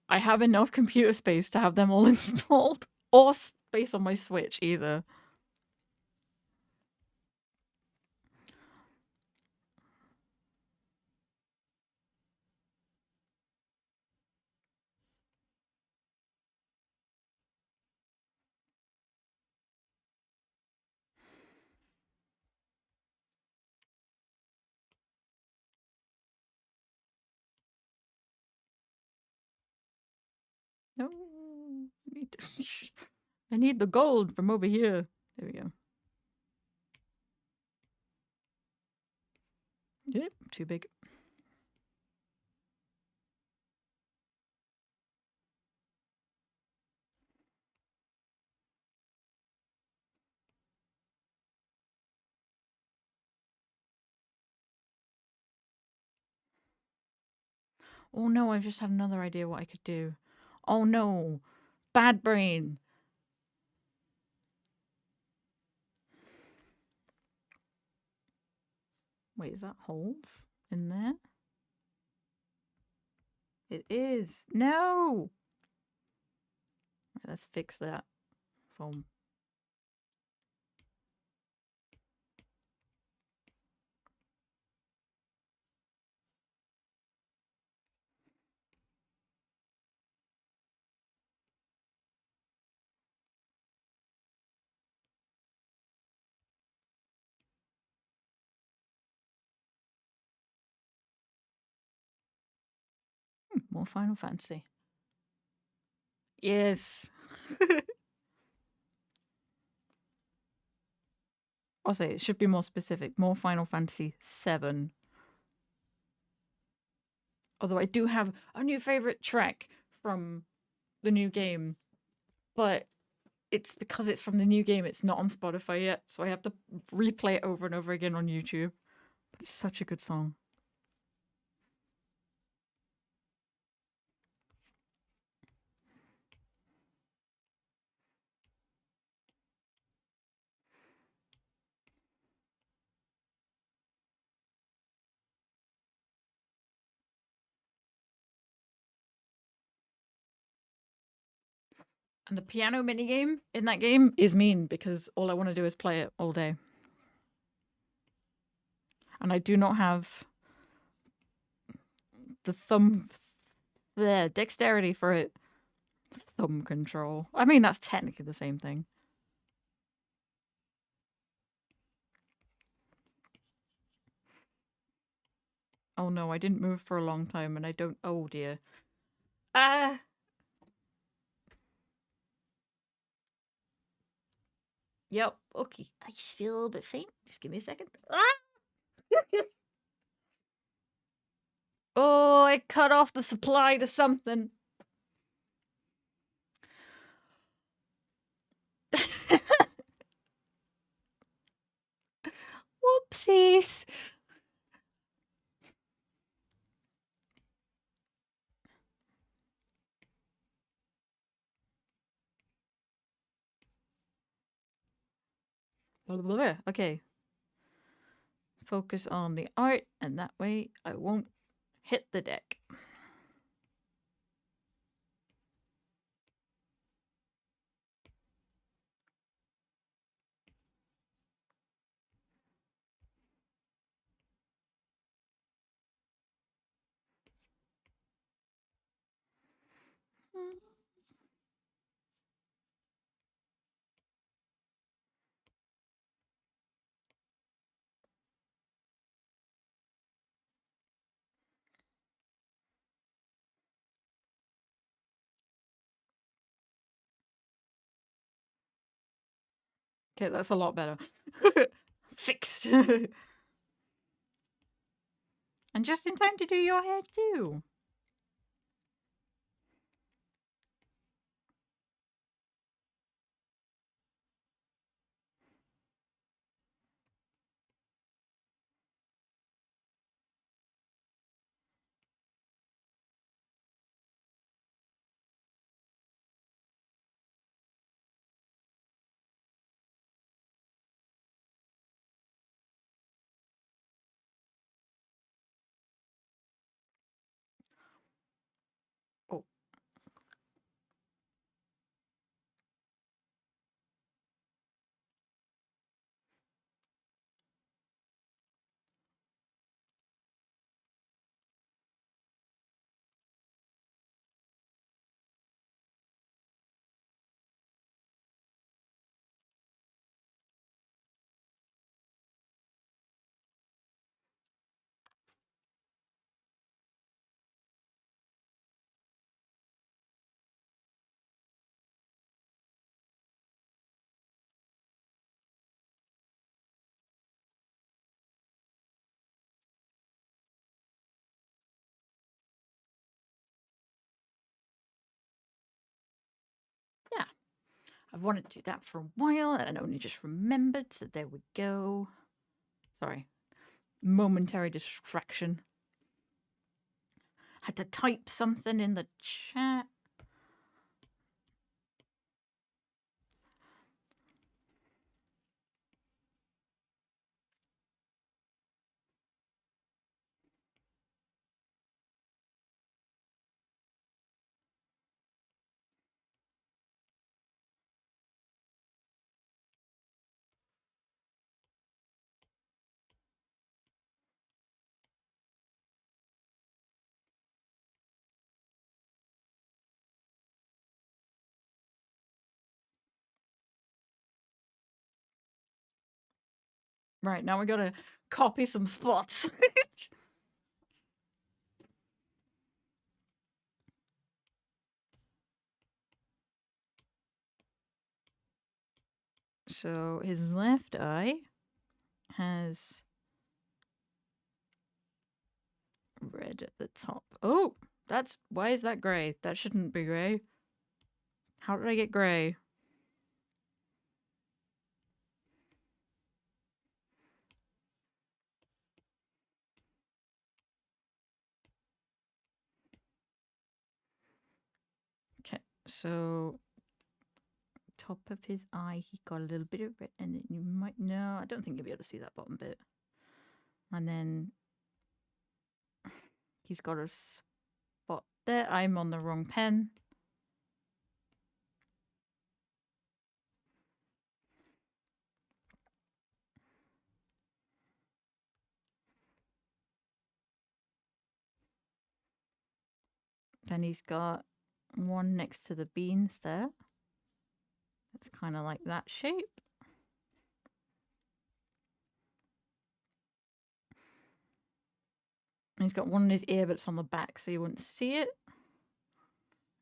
I have enough computer space to have them all installed, or space on my Switch either. No, I need the gold from over here. There we go. Yep, too big. Oh no, I've just had another idea what I could do. Oh no, bad brain. Wait, is that holes in there? It is. No! Right, let's fix that foam. More Final Fantasy. Yes. I'll say it should be more specific. More Final Fantasy 7. Although I do have a new favorite track from the new game, but it's because it's from the new game. It's not on Spotify yet, so I have to replay it over and over again on YouTube. But it's such a good song. And the piano minigame in that game is mean because all I want to do is play it all day. And I do not have the dexterity for it. Thumb control. I mean, that's technically the same thing. Oh no, I didn't move for a long time and I don't. Oh dear. Ah! Yep, okay. I just feel a little bit faint. Just give me a second. Ah! Oh, it cut off the supply to something. Whoopsies. Okay. Focus on the art, and that way I won't hit the deck. Okay, that's a lot better. Fixed. And just in time to do your hair too. Oh, yeah. I've wanted to do that for a while, and I only just remembered, so there we go. Sorry. Momentary distraction. Had to type something in the chat. Right, now we gotta copy some spots. So his left eye has red at the top. Oh, that's why is that gray? That shouldn't be gray. How did I get gray? Okay, so top of his eye, he got a little bit of red, and you might no, I don't think you'll be able to see that bottom bit. And then he's got a spot there. I'm on the wrong pen. Then he's got one next to the beans there. It's kind of like that shape. And he's got one in his ear, but it's on the back, so you wouldn't see it.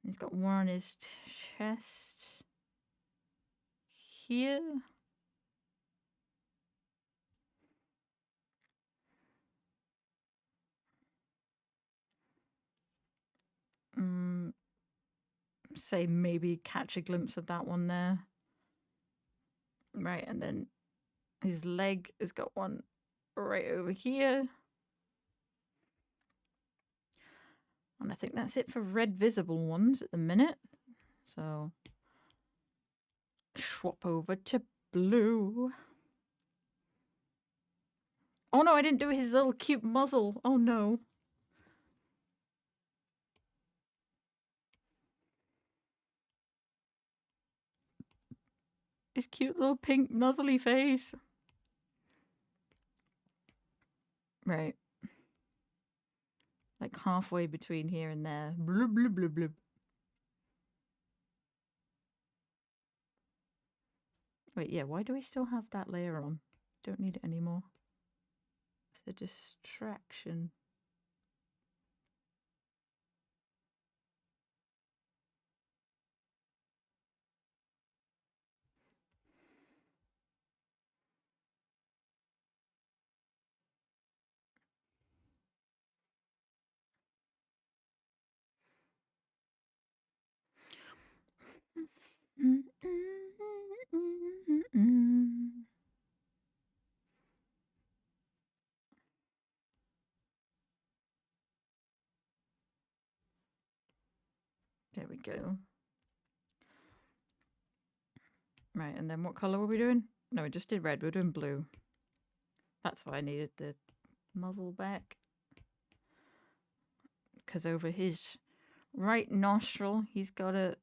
He's got one on his chest here. Say maybe catch a glimpse of that one there. Right, and then his leg has got one right over here. And I think that's it for red visible ones at the minute. So swap over to blue. Oh no, I didn't do his little cute muzzle. Oh no. His cute little pink nuzzly face. Right. Like halfway between here and there. Blub, blub, blub, blub. Wait, yeah, why do we still have that layer on? Don't need it anymore. It's a distraction. There we go. Right, and then what color were we doing? No, we just did red. We're doing blue. That's why I needed the muzzle back. Because over his right nostril, he's got a...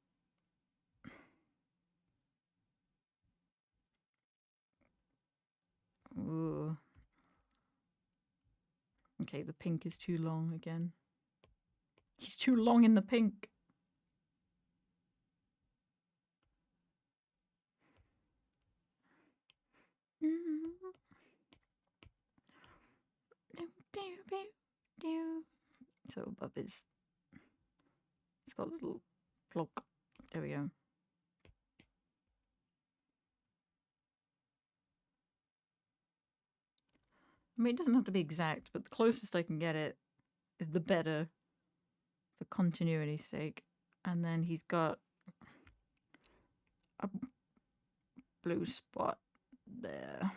Ooh. Okay, the pink is too long again. He's too long in the pink. So above his... It's got a little plug. There we go. I mean, it doesn't have to be exact, but the closest I can get it is the better for continuity's sake. And then he's got a blue spot there.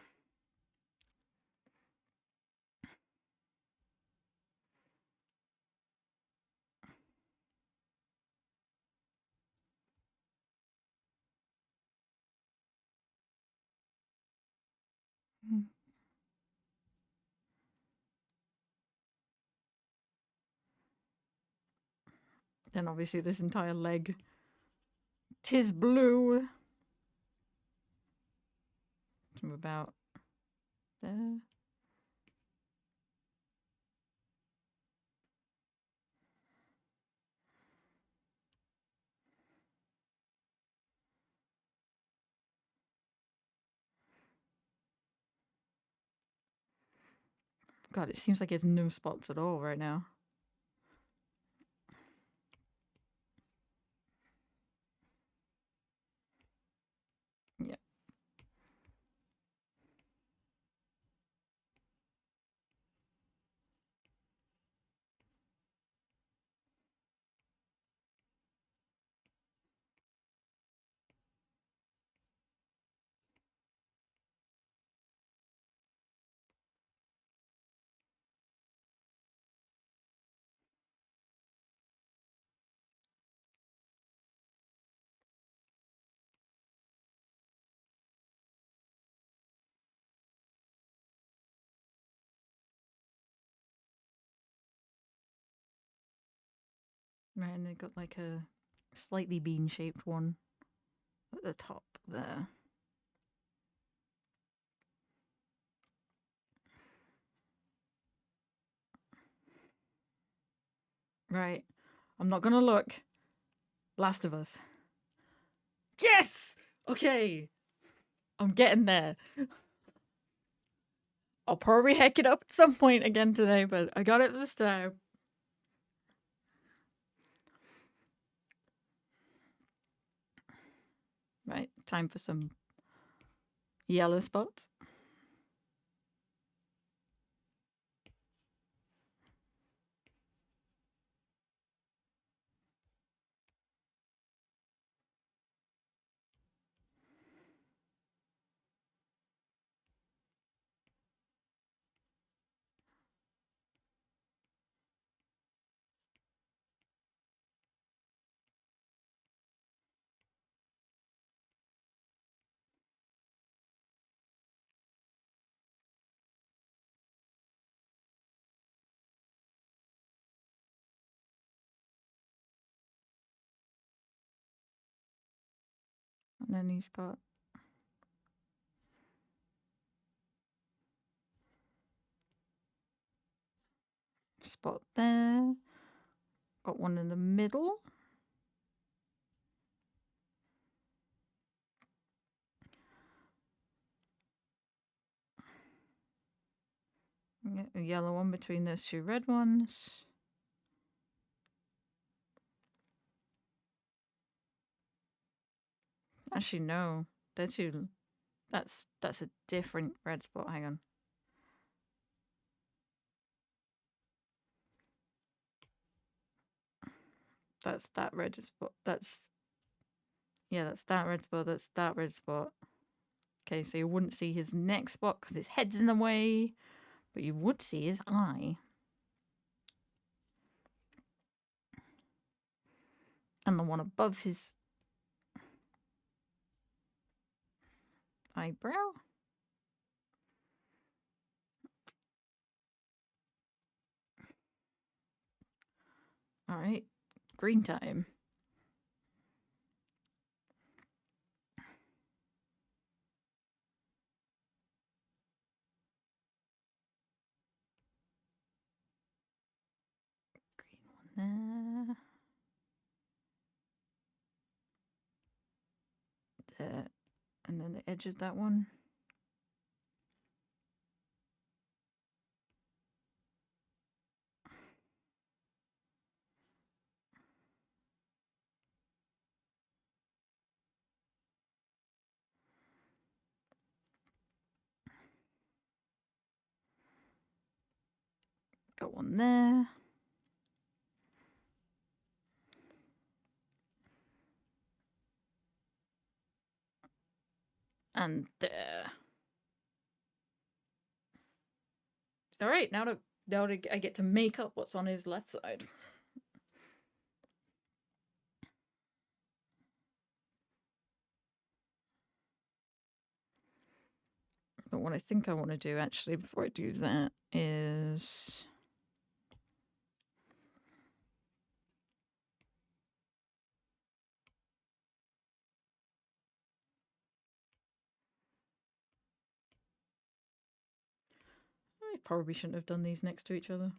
Then obviously this entire leg. 'Tis blue. From about there. God, it seems like he has no spots at all right now. Yeah. Right, and they got like a slightly bean-shaped one at the top there. Right. I'm not gonna look. Last of Us. Yes! Okay. I'm getting there. I'll probably heck it up at some point again today, but I got it this time. Right, time for some yellow spots. And then he's got a spot there. Got one in the middle. Get a yellow one between those two red ones. Actually, no. They're two. That's a different red spot. Hang on. That's that red spot. That's that red spot. That's that red spot. Okay, so you wouldn't see his neck spot because his head's in the way, but you would see his eye. And the one above his eyebrow. All right, green time. Green one there. There. And then the edge of that one. Got one there. And there. All right, now I get to make up what's on his left side. But what I think I want to do actually before I do that is I probably shouldn't have done these next to each other.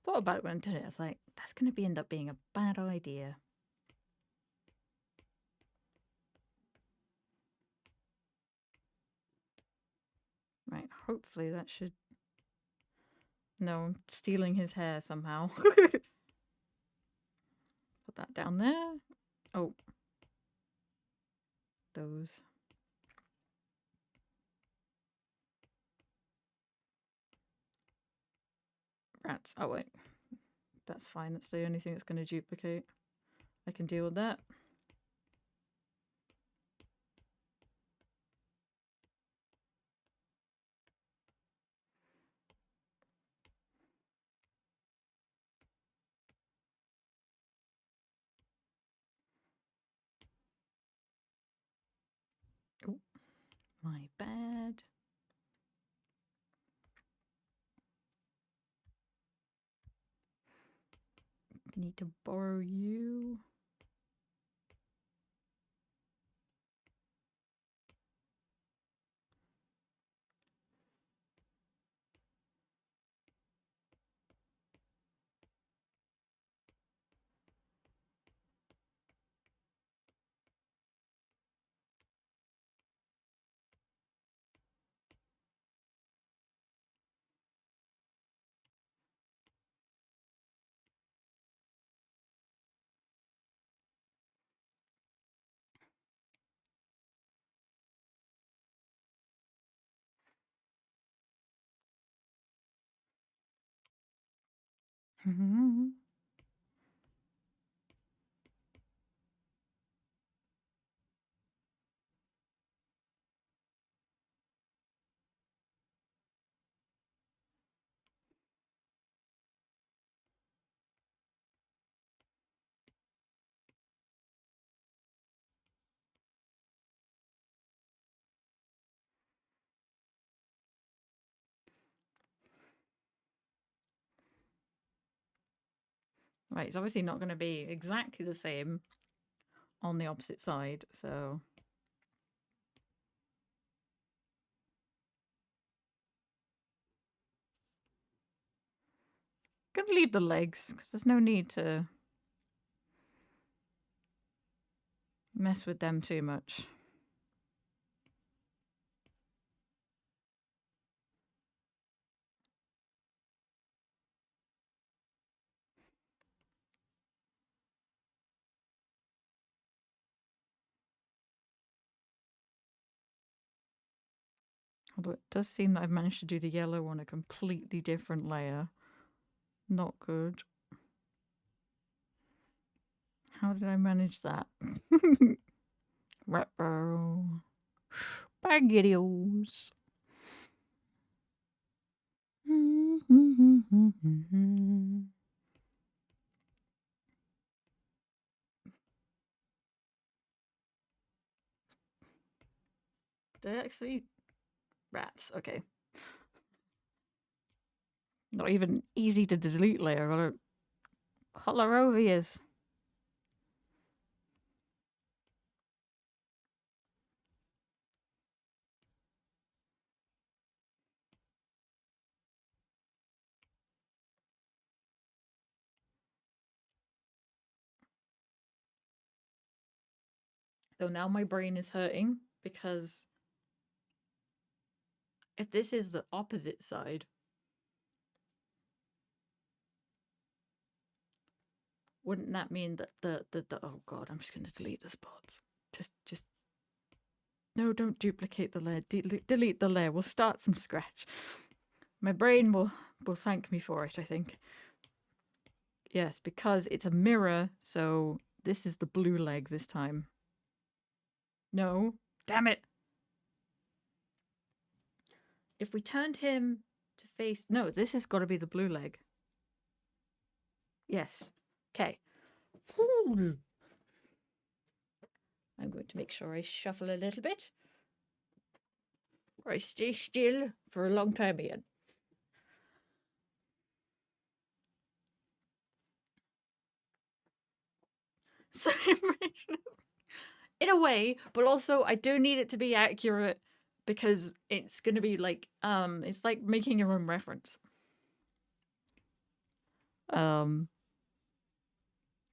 Thought about it when I did it. I was like, that's going to end up being a bad idea. Right, hopefully that should... No, I'm stealing his hair somehow. Put that down there. Oh. Those. Rats. Oh, wait. That's fine. That's the only thing that's going to duplicate. I can deal with that. My bad. Need to borrow you. Right, it's obviously not going to be exactly the same on the opposite side, so... Gonna leave the legs, because there's no need to mess with them too much. Although it does seem that I've managed to do the yellow on a completely different layer. Not good. How did I manage that? Retro. Spaghettios. They actually... Rats, okay. Not even easy to delete layer. Gotta color over yours. So now my brain is hurting because if this is the opposite side, wouldn't that mean that the oh god, I'm just gonna delete the spots. Just no, don't duplicate the layer. Delete the layer. We'll start from scratch. My brain will thank me for it, I think. Yes, because it's a mirror, so this is the blue leg this time. No, damn it. If we turned him to face... No, this has got to be the blue leg. Yes. Okay. I'm going to make sure I shuffle a little bit. Or I stay still for a long time again. So, in a way, but also I do need it to be accurate because it's going to be like, it's like making your own reference. So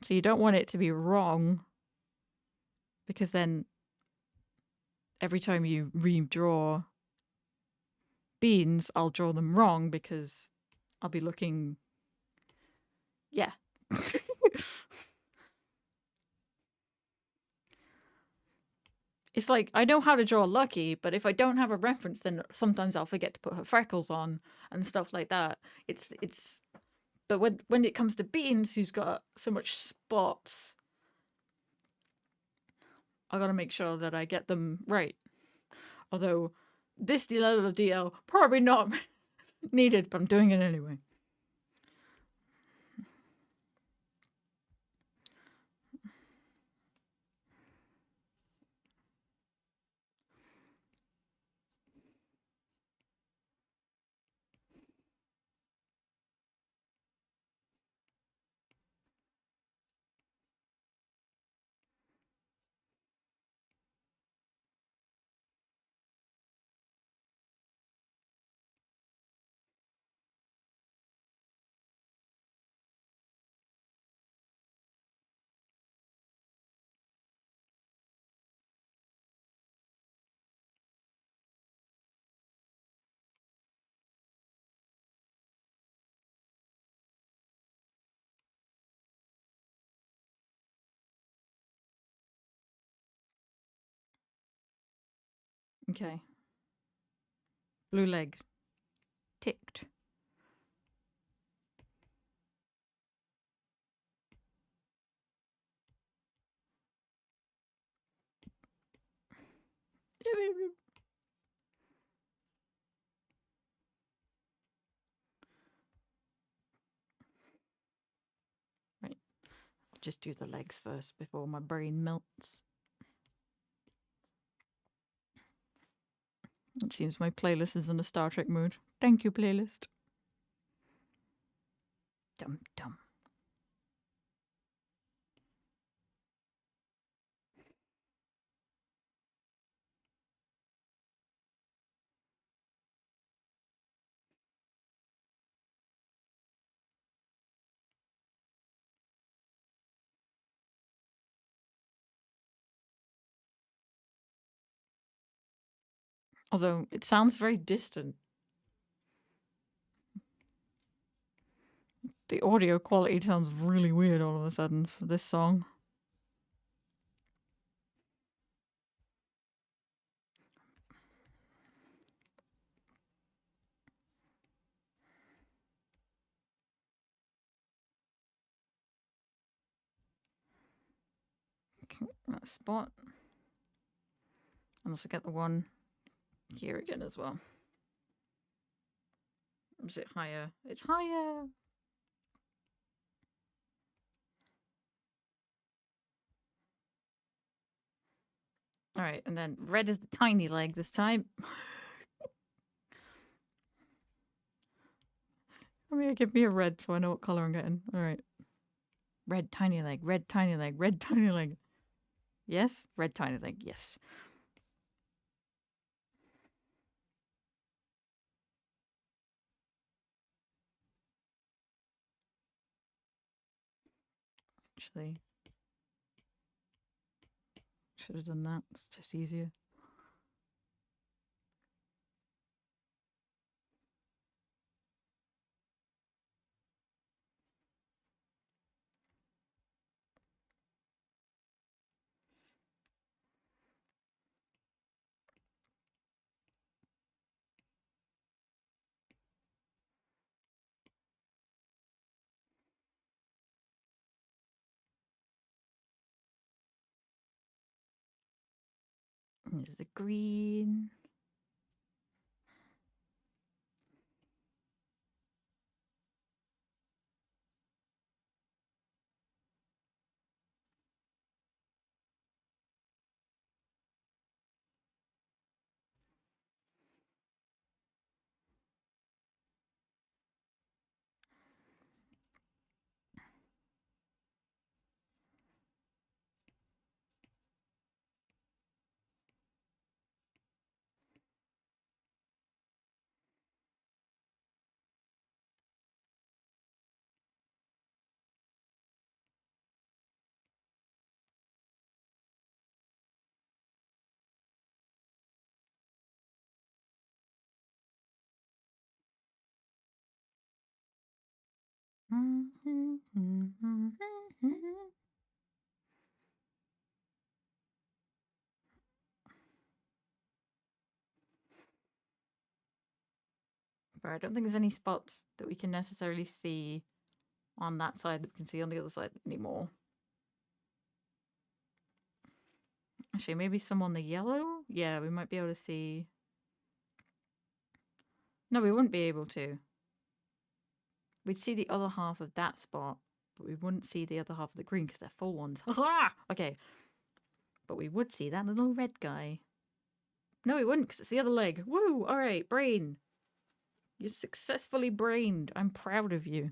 you don't want it to be wrong because then every time you redraw beans, I'll draw them wrong because I'll be looking... Yeah. It's like, I know how to draw Lucky, but if I don't have a reference, then sometimes I'll forget to put her freckles on and stuff like that. But when it comes to Beans, who's got so much spots, I gotta make sure that I get them right. Although this level of DL probably not needed, but I'm doing it anyway. Okay. Blue leg. Ticked. Right. I'll just do the legs first before my brain melts. It seems my playlist is in a Star Trek mood. Thank you, playlist. Dum dum. Although it sounds very distant. The audio quality sounds really weird all of a sudden for this song. That spot. And also get the one here again as well. Is it higher? It's higher. All right, and then red is the tiny leg this time. Give me a red so I know what color I'm getting. All right. Red tiny leg, red tiny leg, red tiny leg. Yes? Red tiny leg, yes. Actually, should have done that. It's just easier. There's the green. But I don't think there's any spots that we can necessarily see on that side that we can see on the other side anymore. Actually, maybe some on the yellow? Yeah, we might be able to see. No, we wouldn't be able to. We'd see the other half of that spot, but we wouldn't see the other half of the green because they're full ones. Okay. But we would see that little red guy. No, we wouldn't because it's the other leg. Woo! All right, brain. You successfully brained. I'm proud of you.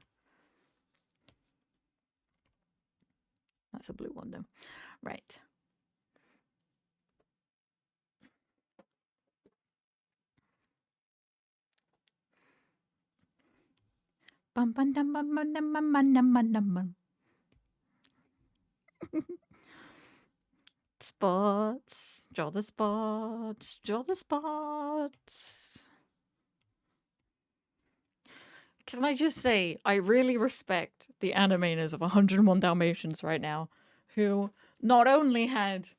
That's a blue one, though. Right. Bum bum dum bum bum dum bum bum dum bum dum bum. Spots. Draw the spots. Draw the spots. Can I just say, I really respect the animators of 101 Dalmatians right now, who not only had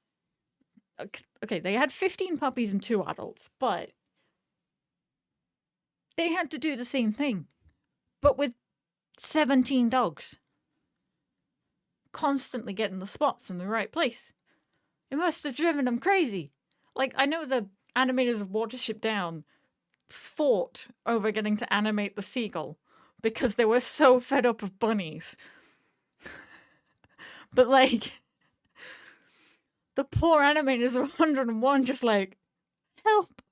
Okay, they had 15 puppies and 2 adults, but they had to do the same thing, but with 17 dogs. Constantly getting the spots in the right place. It must have driven them crazy. Like, I know the animators of Watership Down fought over getting to animate the seagull because they were so fed up of bunnies. But, like, the poor animators of 101 just like, help.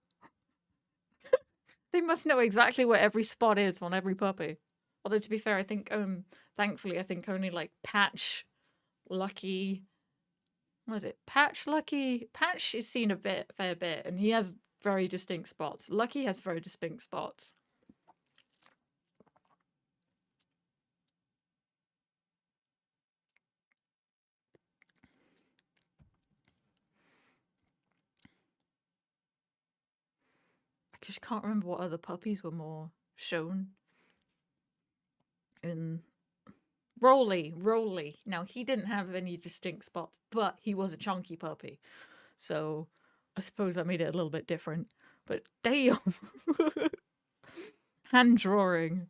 They must know exactly where every spot is on every puppy. Although, to be fair, I think, thankfully, I think only, like, Patch, Lucky, what is it? Patch, Lucky. Patch is seen a fair bit, and he has very distinct spots. Lucky has very distinct spots. I just can't remember what other puppies were more shown. In Roly. Now, he didn't have any distinct spots, but he was a chunky puppy. So I suppose that made it a little bit different. But damn! Hand drawing.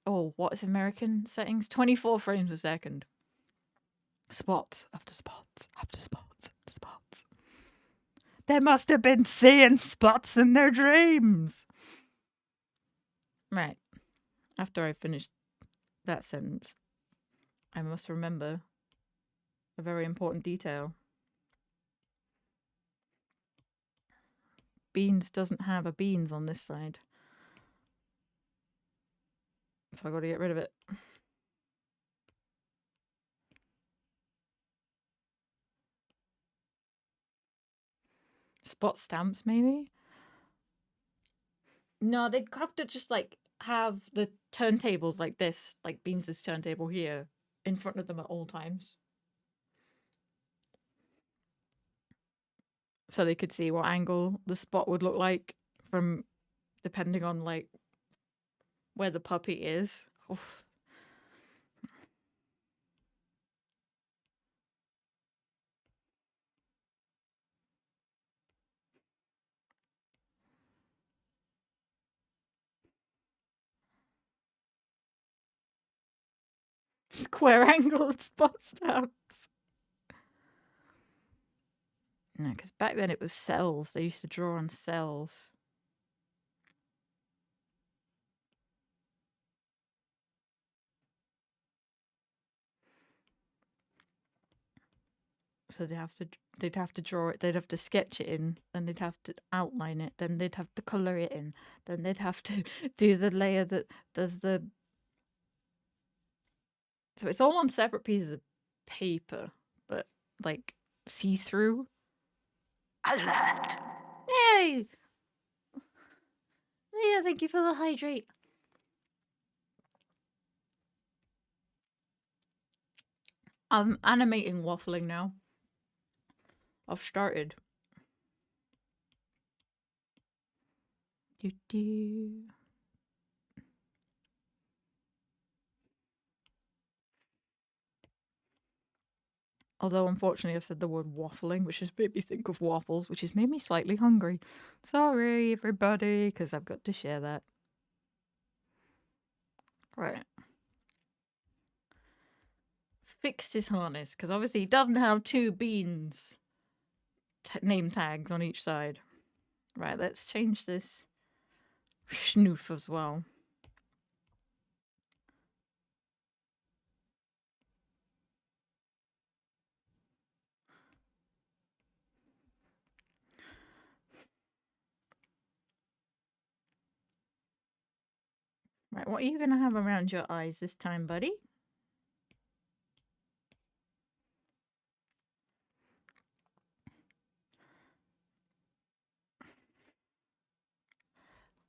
What is American settings? 24 frames a second. Spots after spots after spots after spots. They must have been seeing spots in their dreams. Right. After I finished that sentence, I must remember a very important detail. Beans doesn't have a beans on this side. So I gotta get rid of it. Spot stamps, maybe? No, they'd have to just like have the turntables like this, like Beans' turntable here, in front of them at all times. So they could see what angle the spot would look like from depending on like where the puppy is. Oof. Square angled spot stamps. No, because back then it was cells. They used to draw on cells. So they'd have to draw it, they'd have to sketch it in, then they'd have to outline it, then they'd have to colour it in, then they'd have to do the layer that does the. So it's all on separate pieces of paper, but like see through. Alert! Yay! Yeah, thank you for the hydrate. I'm animating waffling now. I've started. Do. Although, unfortunately, I've said the word waffling, which has made me think of waffles, which has made me slightly hungry. Sorry, everybody, because I've got to share that. Right. Fixed his harness, because obviously he doesn't have 2 beans name tags on each side. Right, let's change this schnoof as well. Right, what are you going to have around your eyes this time, buddy?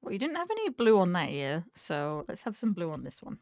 Well, you didn't have any blue on that ear, so let's have some blue on this one.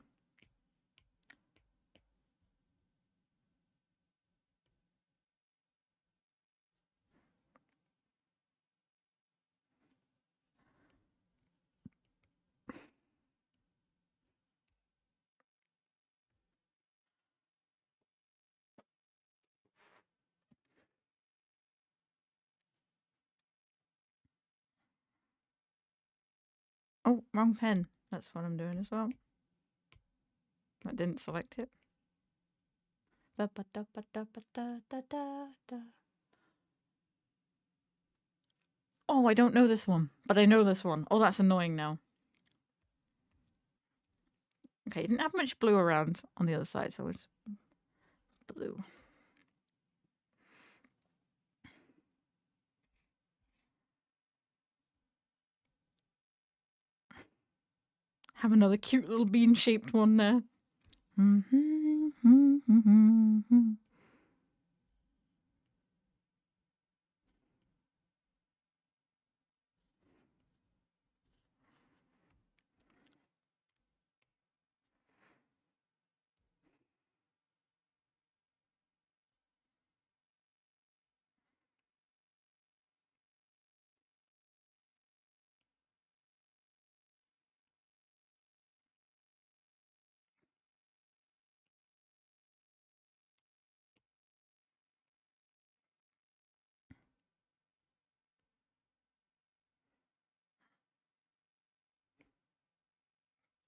Oh, wrong pen. That's what I'm doing as well. I didn't select it. Oh, I don't know this one, but I know this one. Oh, that's annoying now. Okay, didn't have much blue around on the other side, so it's blue. Have another cute little bean-shaped one there.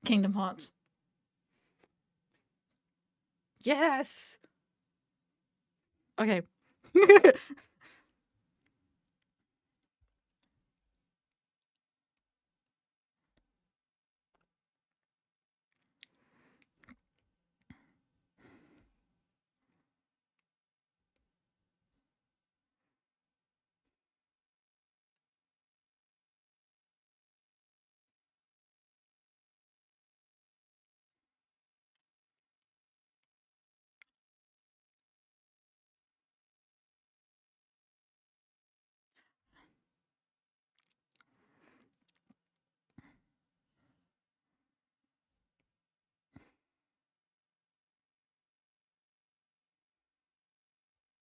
Kingdom Hearts. Yes! Okay.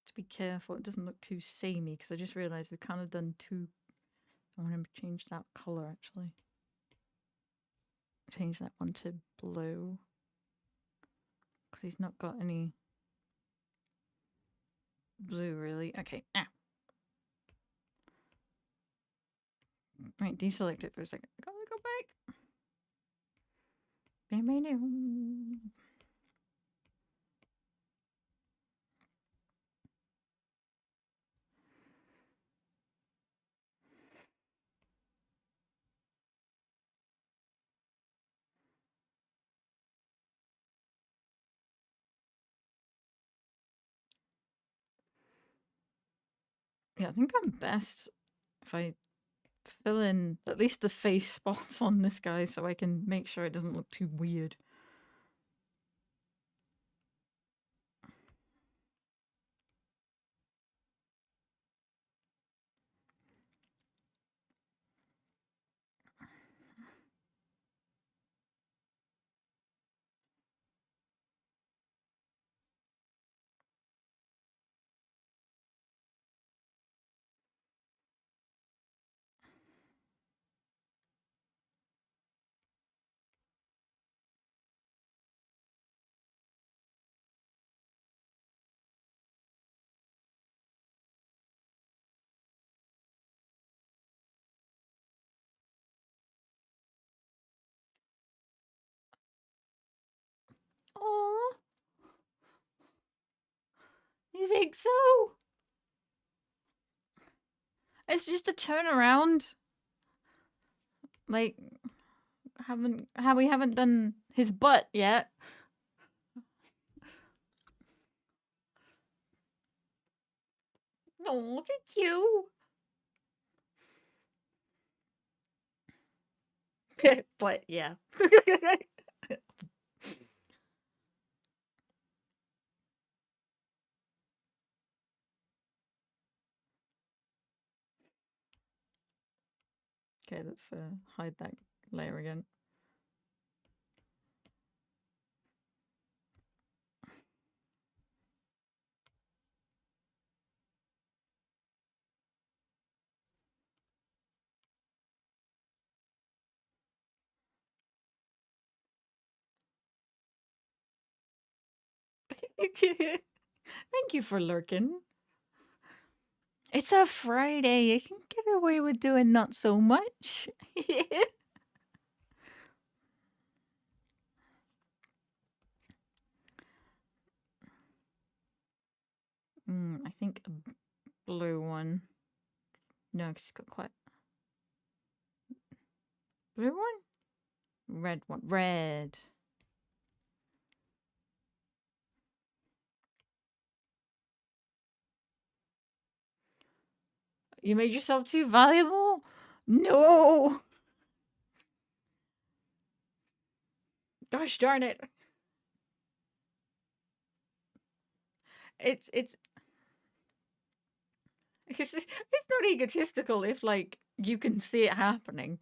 To be careful, it doesn't look too samey, because I just realised we've kind of done too... I want to change that colour, actually. Change that one to blue. Because he's not got any blue, really. Okay, Right, deselect it for a second. Go back. Yeah, I think I'm best if I fill in at least the face spots on this guy so I can make sure it doesn't look too weird. Oh, you think so? It's just a turnaround. Like, we haven't done his butt yet. Oh, thank you. But yeah. Okay, let's hide that layer again. Thank you for lurking. It's a Friday. You can get away with doing not so much. I think a blue one. No, 'cause it's got quite... Blue one? Red one. Red. You made yourself too valuable? No! Gosh darn it. It's not egotistical if like you can see it happening.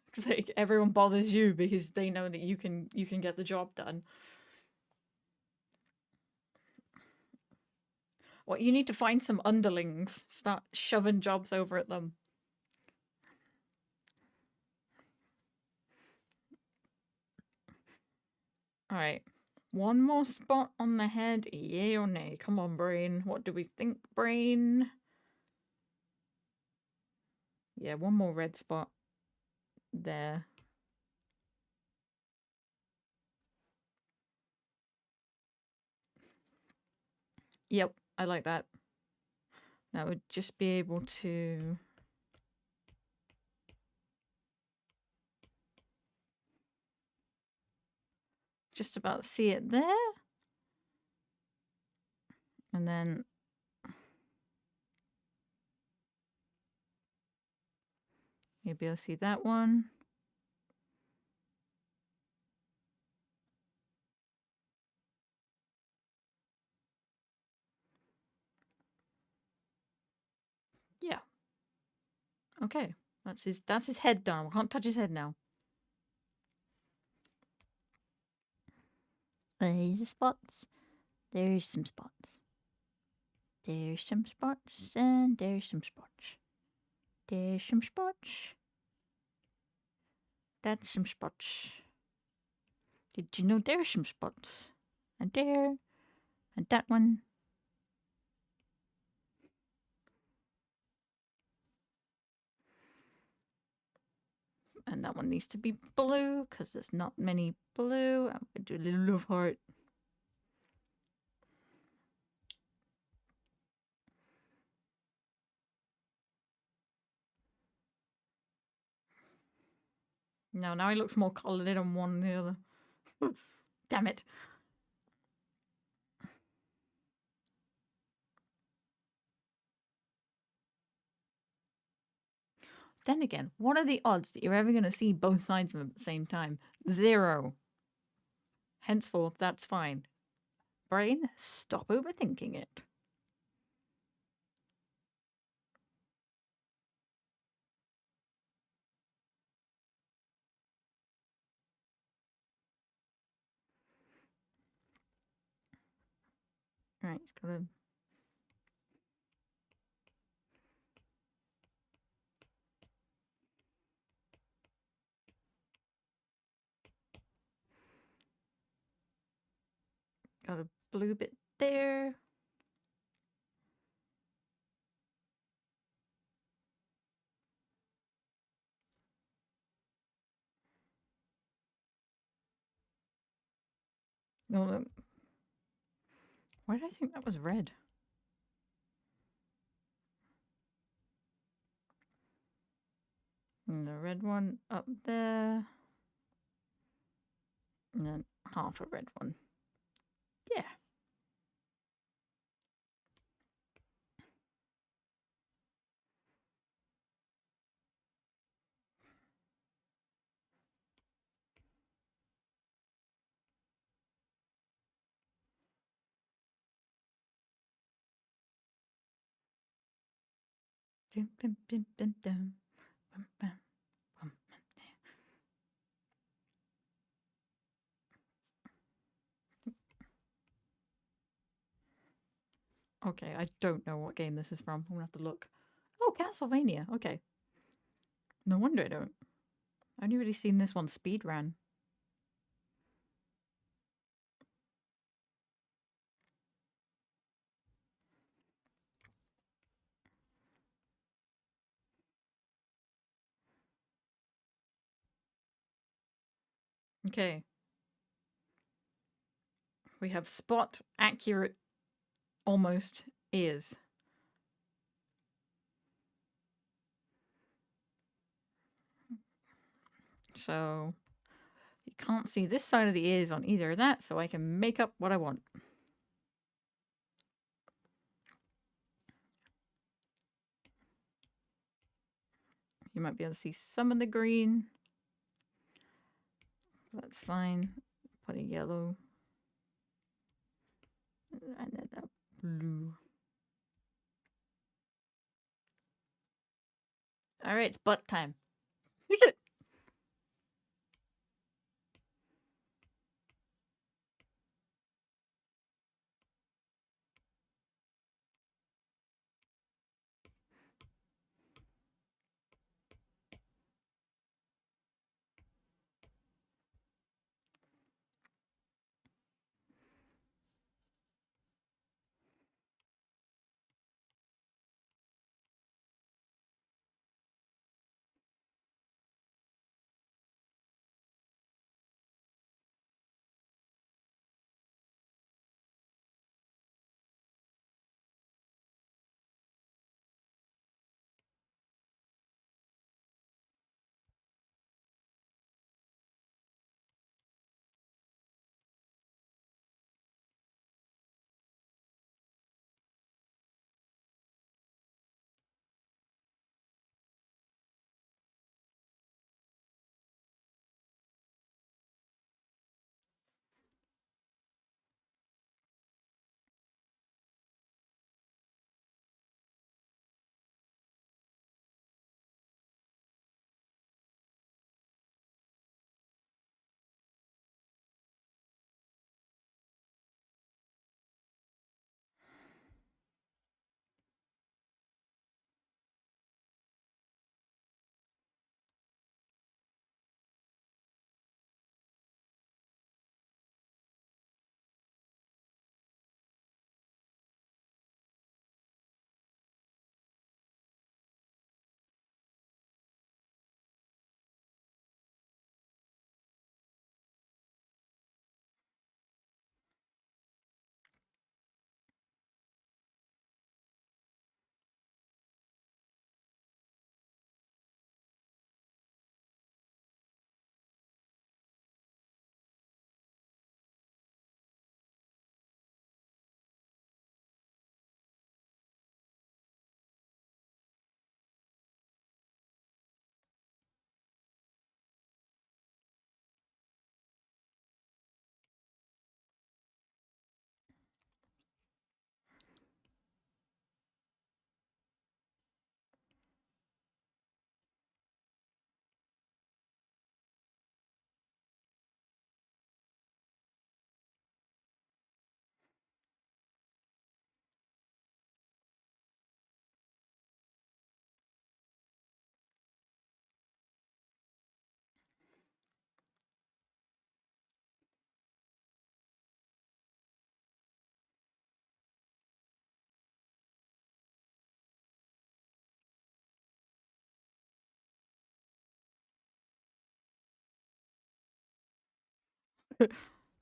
Because like everyone bothers you because they know that you can get the job done. What, you need to find some underlings, start shoving jobs over at them. Alright. One more spot on the head, yay or nay? Come on, brain. What do we think, brain? Yeah, one more red spot. There. Yep, I like that. That would just be able to... just about see it there. And then... maybe I'll see that one. Yeah. Okay. That's his head done. I can't touch his head now. There's the spots. There's some spots. There's some spots and there's some spots. There's some spots. That's some spots. Did you know there's some spots? And there. And that one. And that one needs to be blue because there's not many blue. I'm going to do a little love heart. No, now he looks more coloured in on one than the other. Damn it. Then again, what are the odds that you're ever going to see both sides of them at the same time? 0. Henceforth, that's fine. Brain, stop overthinking it. Right, it's gotta... got a blue bit there. No, why did I think that was red? And the red one up there. And then half a red one. Yeah. Dum, dum, dum, dum, dum. Bum, bum, bum. Okay, I don't know what game this is from. I'm gonna have to look. Oh, Castlevania. Okay. No wonder I don't. I've only really seen this one speed run. Okay. We have spot accurate almost ears. So you can't see this side of the ears on either of that, so I can make up what I want. You might be able to see some of the green. That's fine. Put a yellow. And then a blue. Alright, it's butt time. Look at it.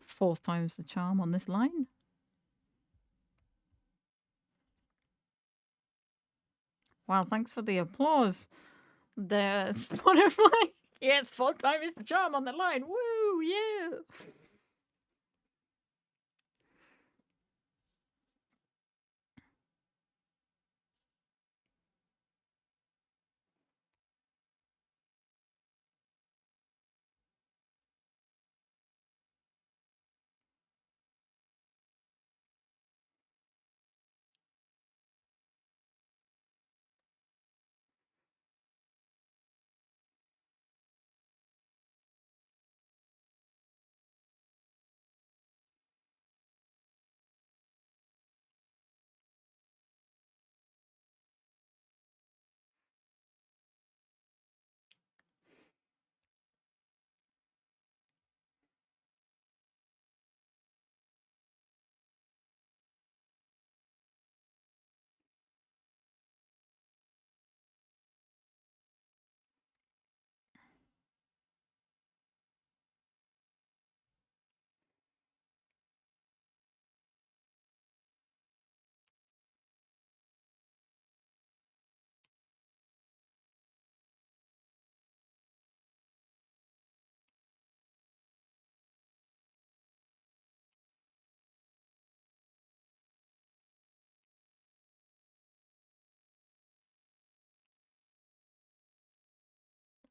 Fourth time's the charm on this line. Wow, thanks for the applause. There's one of my. Yes, fourth time is the charm on the line. Woo, yeah.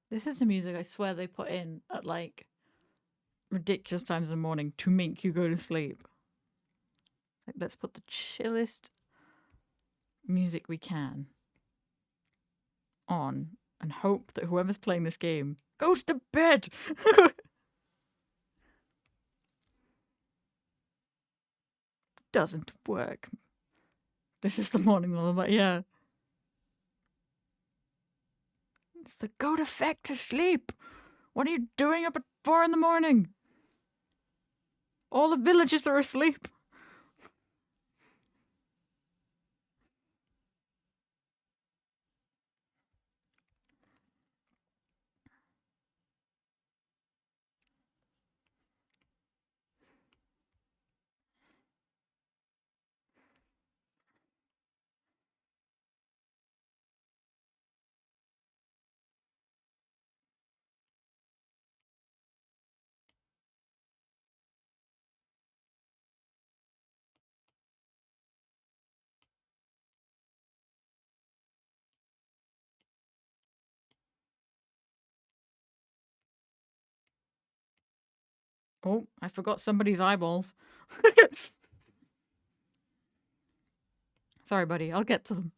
This is the music I swear they put in at like ridiculous times in the morning to make you go to sleep. Like, let's put the chillest music we can on and hope that whoever's playing this game goes to bed. Doesn't work. This is the morning lullaby, yeah. It's the go to feck to sleep. What are you doing up at 4 in the morning? All the villagers are asleep. Oh, I forgot somebody's eyeballs. Sorry, buddy. I'll get to them.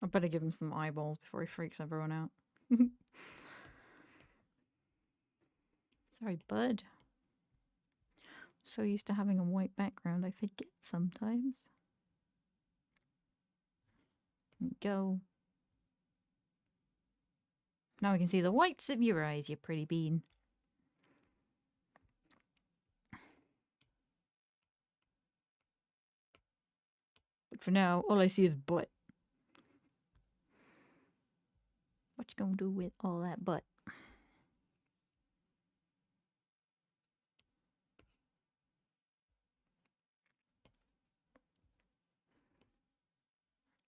I better give him some eyeballs before he freaks everyone out. Sorry, bud. So used to having a white background, I forget sometimes. Go. Now I can see the whites of your eyes, you pretty bean. But for now, all I see is butt. What you gonna do with all that butt?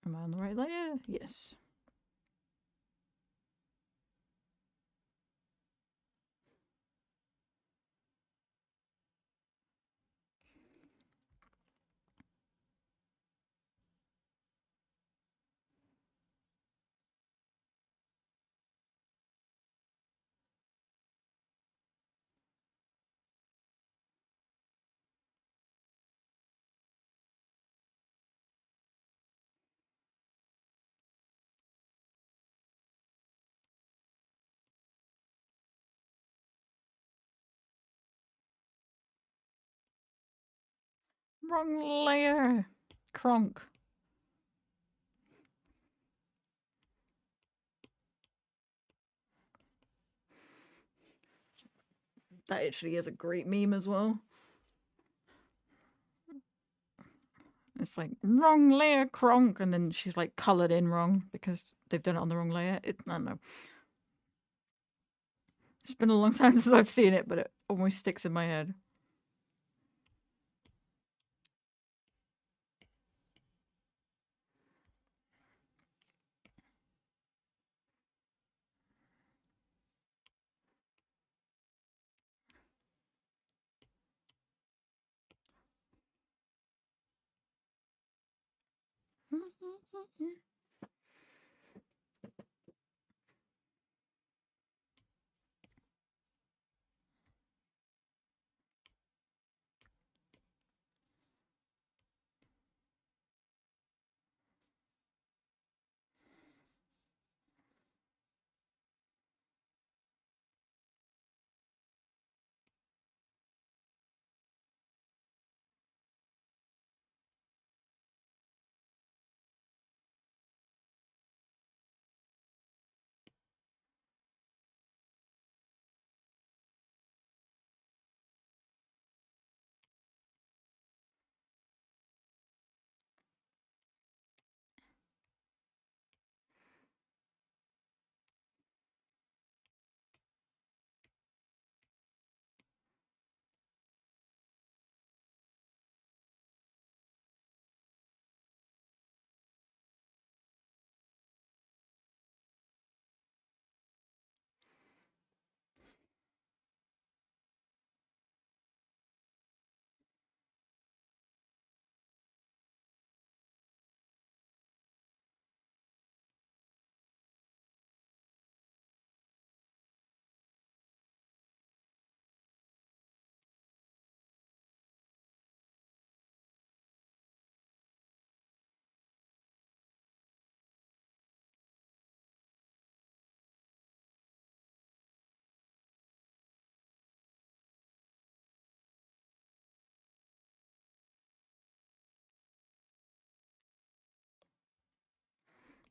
Am I on the right layer? Yes. Wrong layer. Kronk. That actually is a great meme as well. It's like wrong layer, Kronk, and then she's like coloured in wrong because they've done it on the wrong layer. I don't know. It's been a long time since I've seen it, but it almost sticks in my head.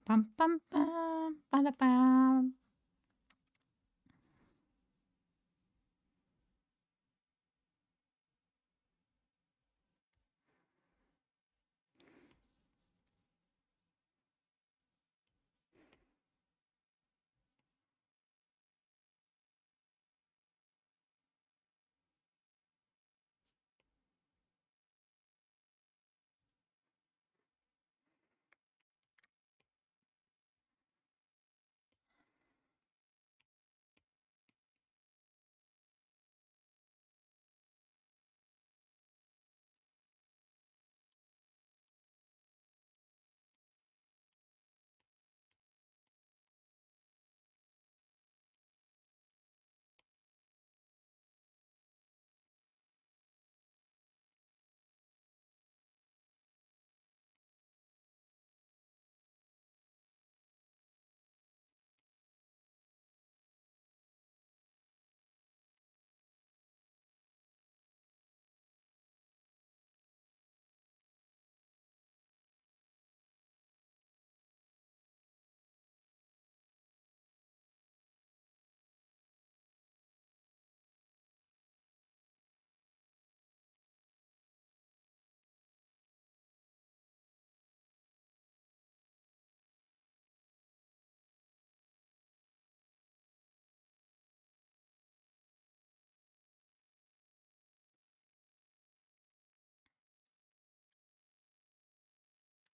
Bum bum bum ba bum.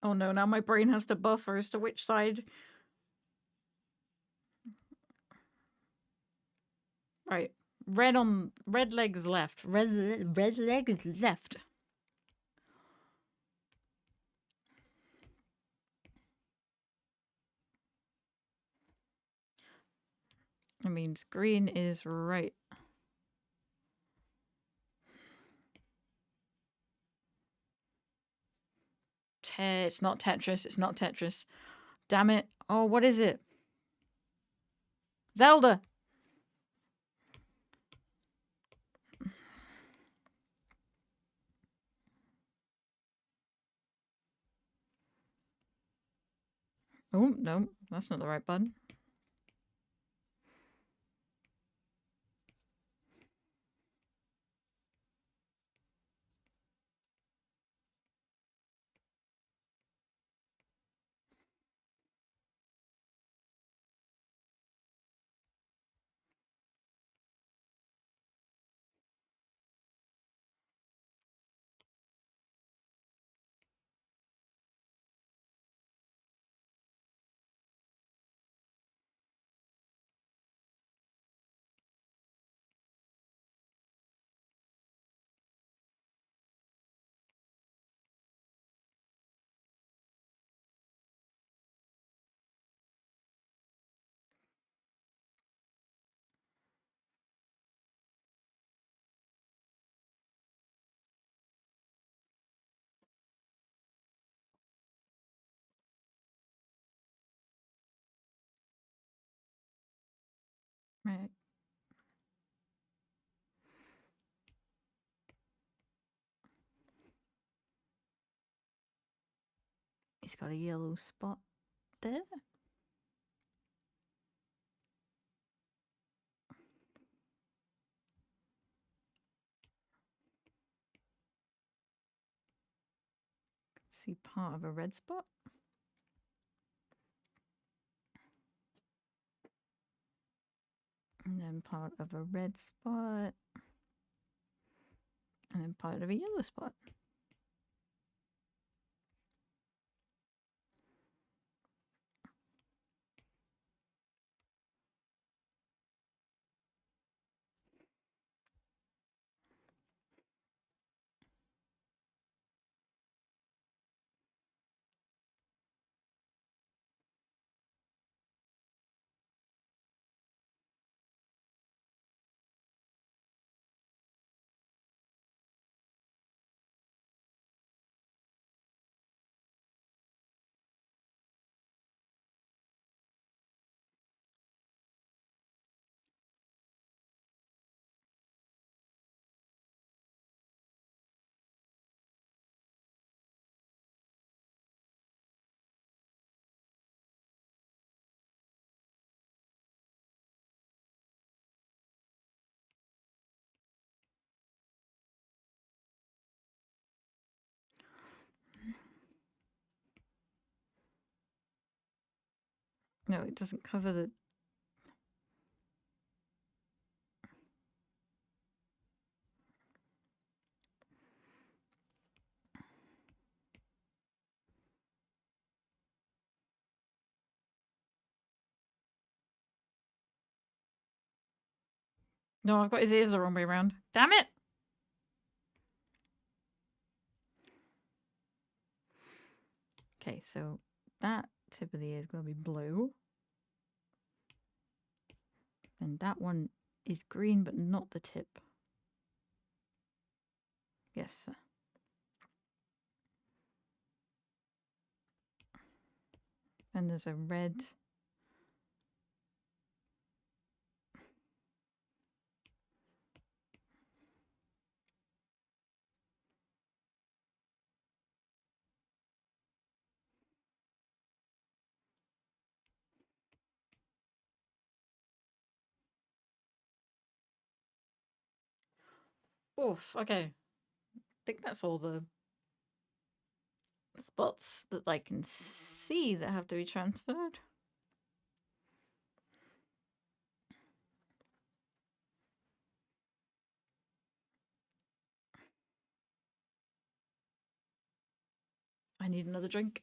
Oh no, now my brain has to buffer as to which side. Right. Red legs left. Red legs left. That means green is right. It's not Tetris. It's not Tetris. Damn it. Oh, what is it? Zelda. Oh, no. That's not the right button. Right. He's got a yellow spot there. See part of a red spot. And then part of a red spot. And then part of a yellow spot. No, it doesn't cover the... No, I've got his ears the wrong way around. Damn it! Okay, so that tip of the ear is going to be blue. And that one is green, but not the tip. Yes. And there's a red. Oof, okay. I think that's all the spots that I can see that have to be transferred. I need another drink.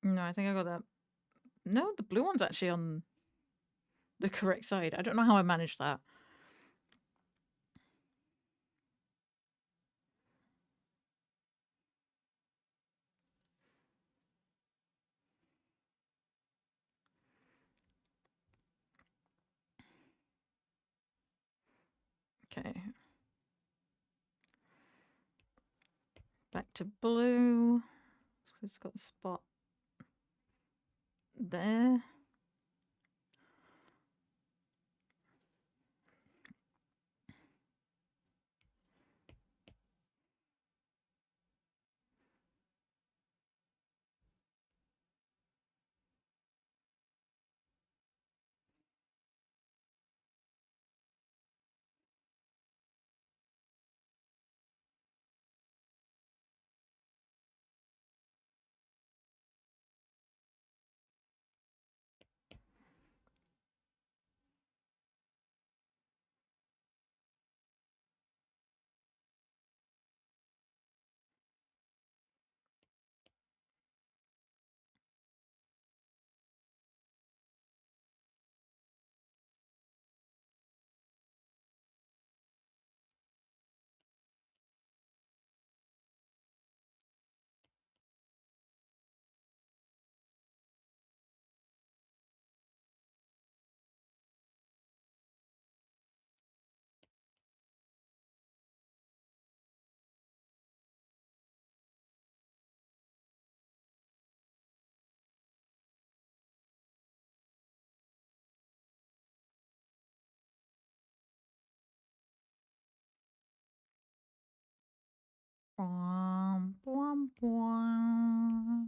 No, I think I got that. No, the blue one's actually on the correct side. I don't know how I managed that. Okay. Back to blue. It's got a spot there. Bwom, bwom, bwom.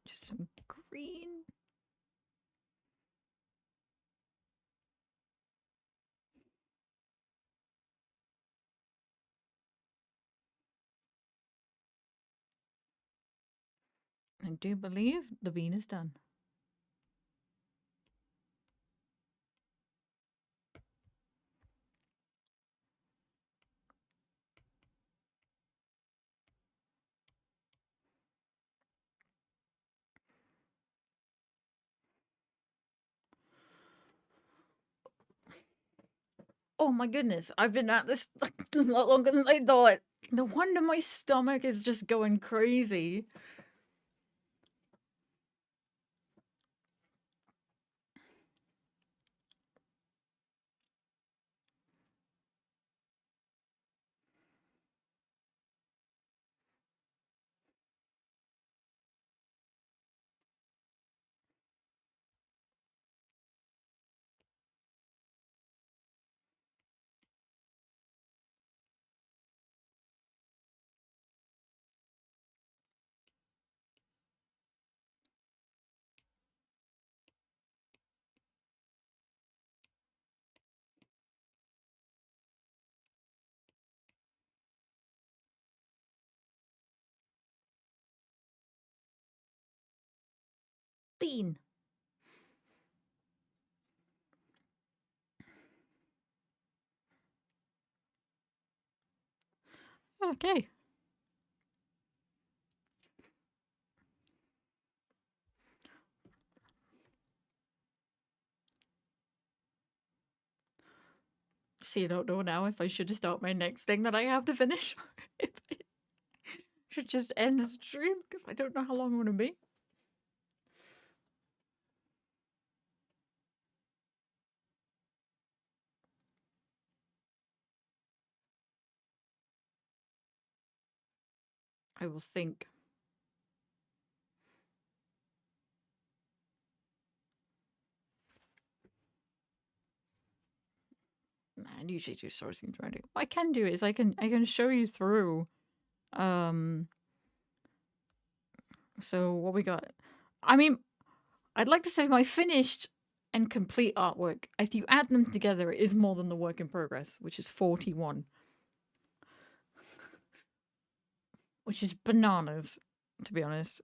Just some green. I do believe the bean is done. Oh my goodness, I've been at this a lot longer than I thought. No wonder my stomach is just going crazy. Bean. Okay. See, I don't know now if I should start my next thing that I have to finish. If I should just end the stream because I don't know how long I'm going to be. I will think. Man, usually do sourcing trying to. What I can do is I can show you through So what we got? I mean, I'd like to say my finished and complete artwork, if you add them together, it is more than the work in progress, which is 41. Which is bananas, to be honest.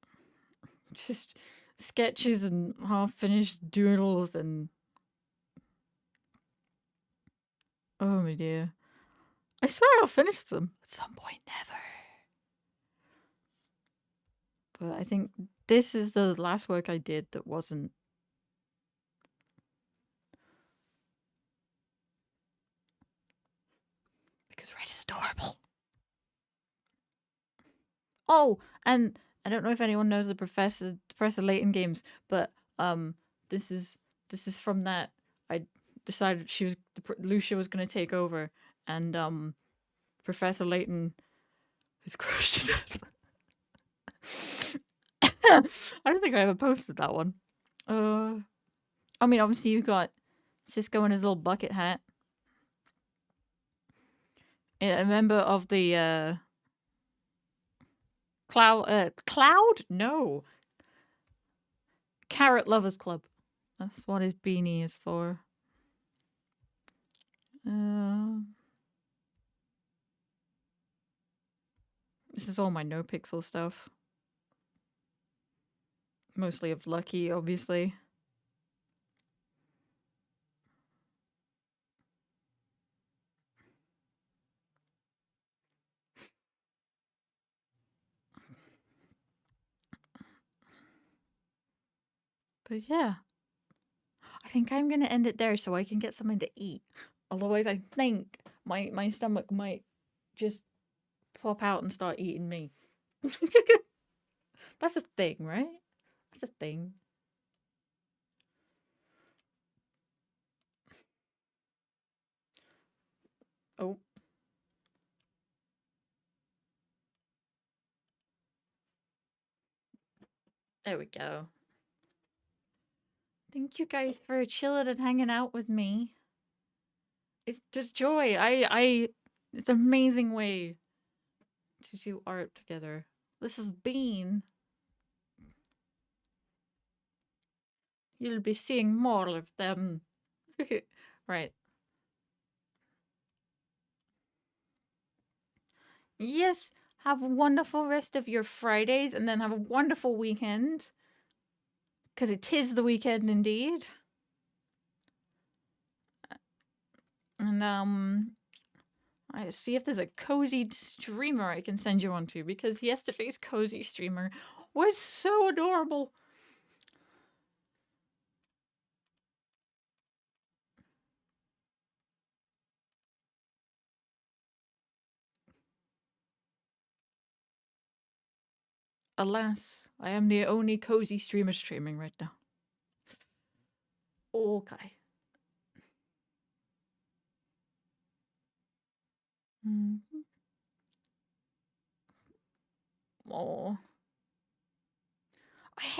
Just sketches and half-finished doodles and... Oh my dear. I swear I'll finish them at some point, never. But I think this is the last work I did that wasn't... Because Red is adorable. Oh, and I don't know if anyone knows the Professor Layton games, but this is from that. I decided Lucia was going to take over, and Professor Layton is crushed to death. I don't think I ever posted that one. I mean, obviously you got Cisco in his little bucket hat. A member of the Cloud? No. Carrot Lovers Club. That's what his beanie is for. This is all my no pixel stuff. Mostly of Lucky, obviously. But yeah. I think I'm gonna end it there so I can get something to eat. Otherwise, I think my stomach might just pop out and start eating me. That's a thing, right? That's a thing. Oh. There we go. Thank you guys for chilling and hanging out with me. It's just joy. It's an amazing way to do art together. This has been... You'll be seeing more of them. Right. Yes, have a wonderful rest of your Fridays and then have a wonderful weekend. Because it is the weekend indeed. And I see if there's a cozy streamer I can send you onto, because yesterday's cozy streamer was so adorable. Alas, I am the only cozy streamer streaming right now. Okay. Oh. I hate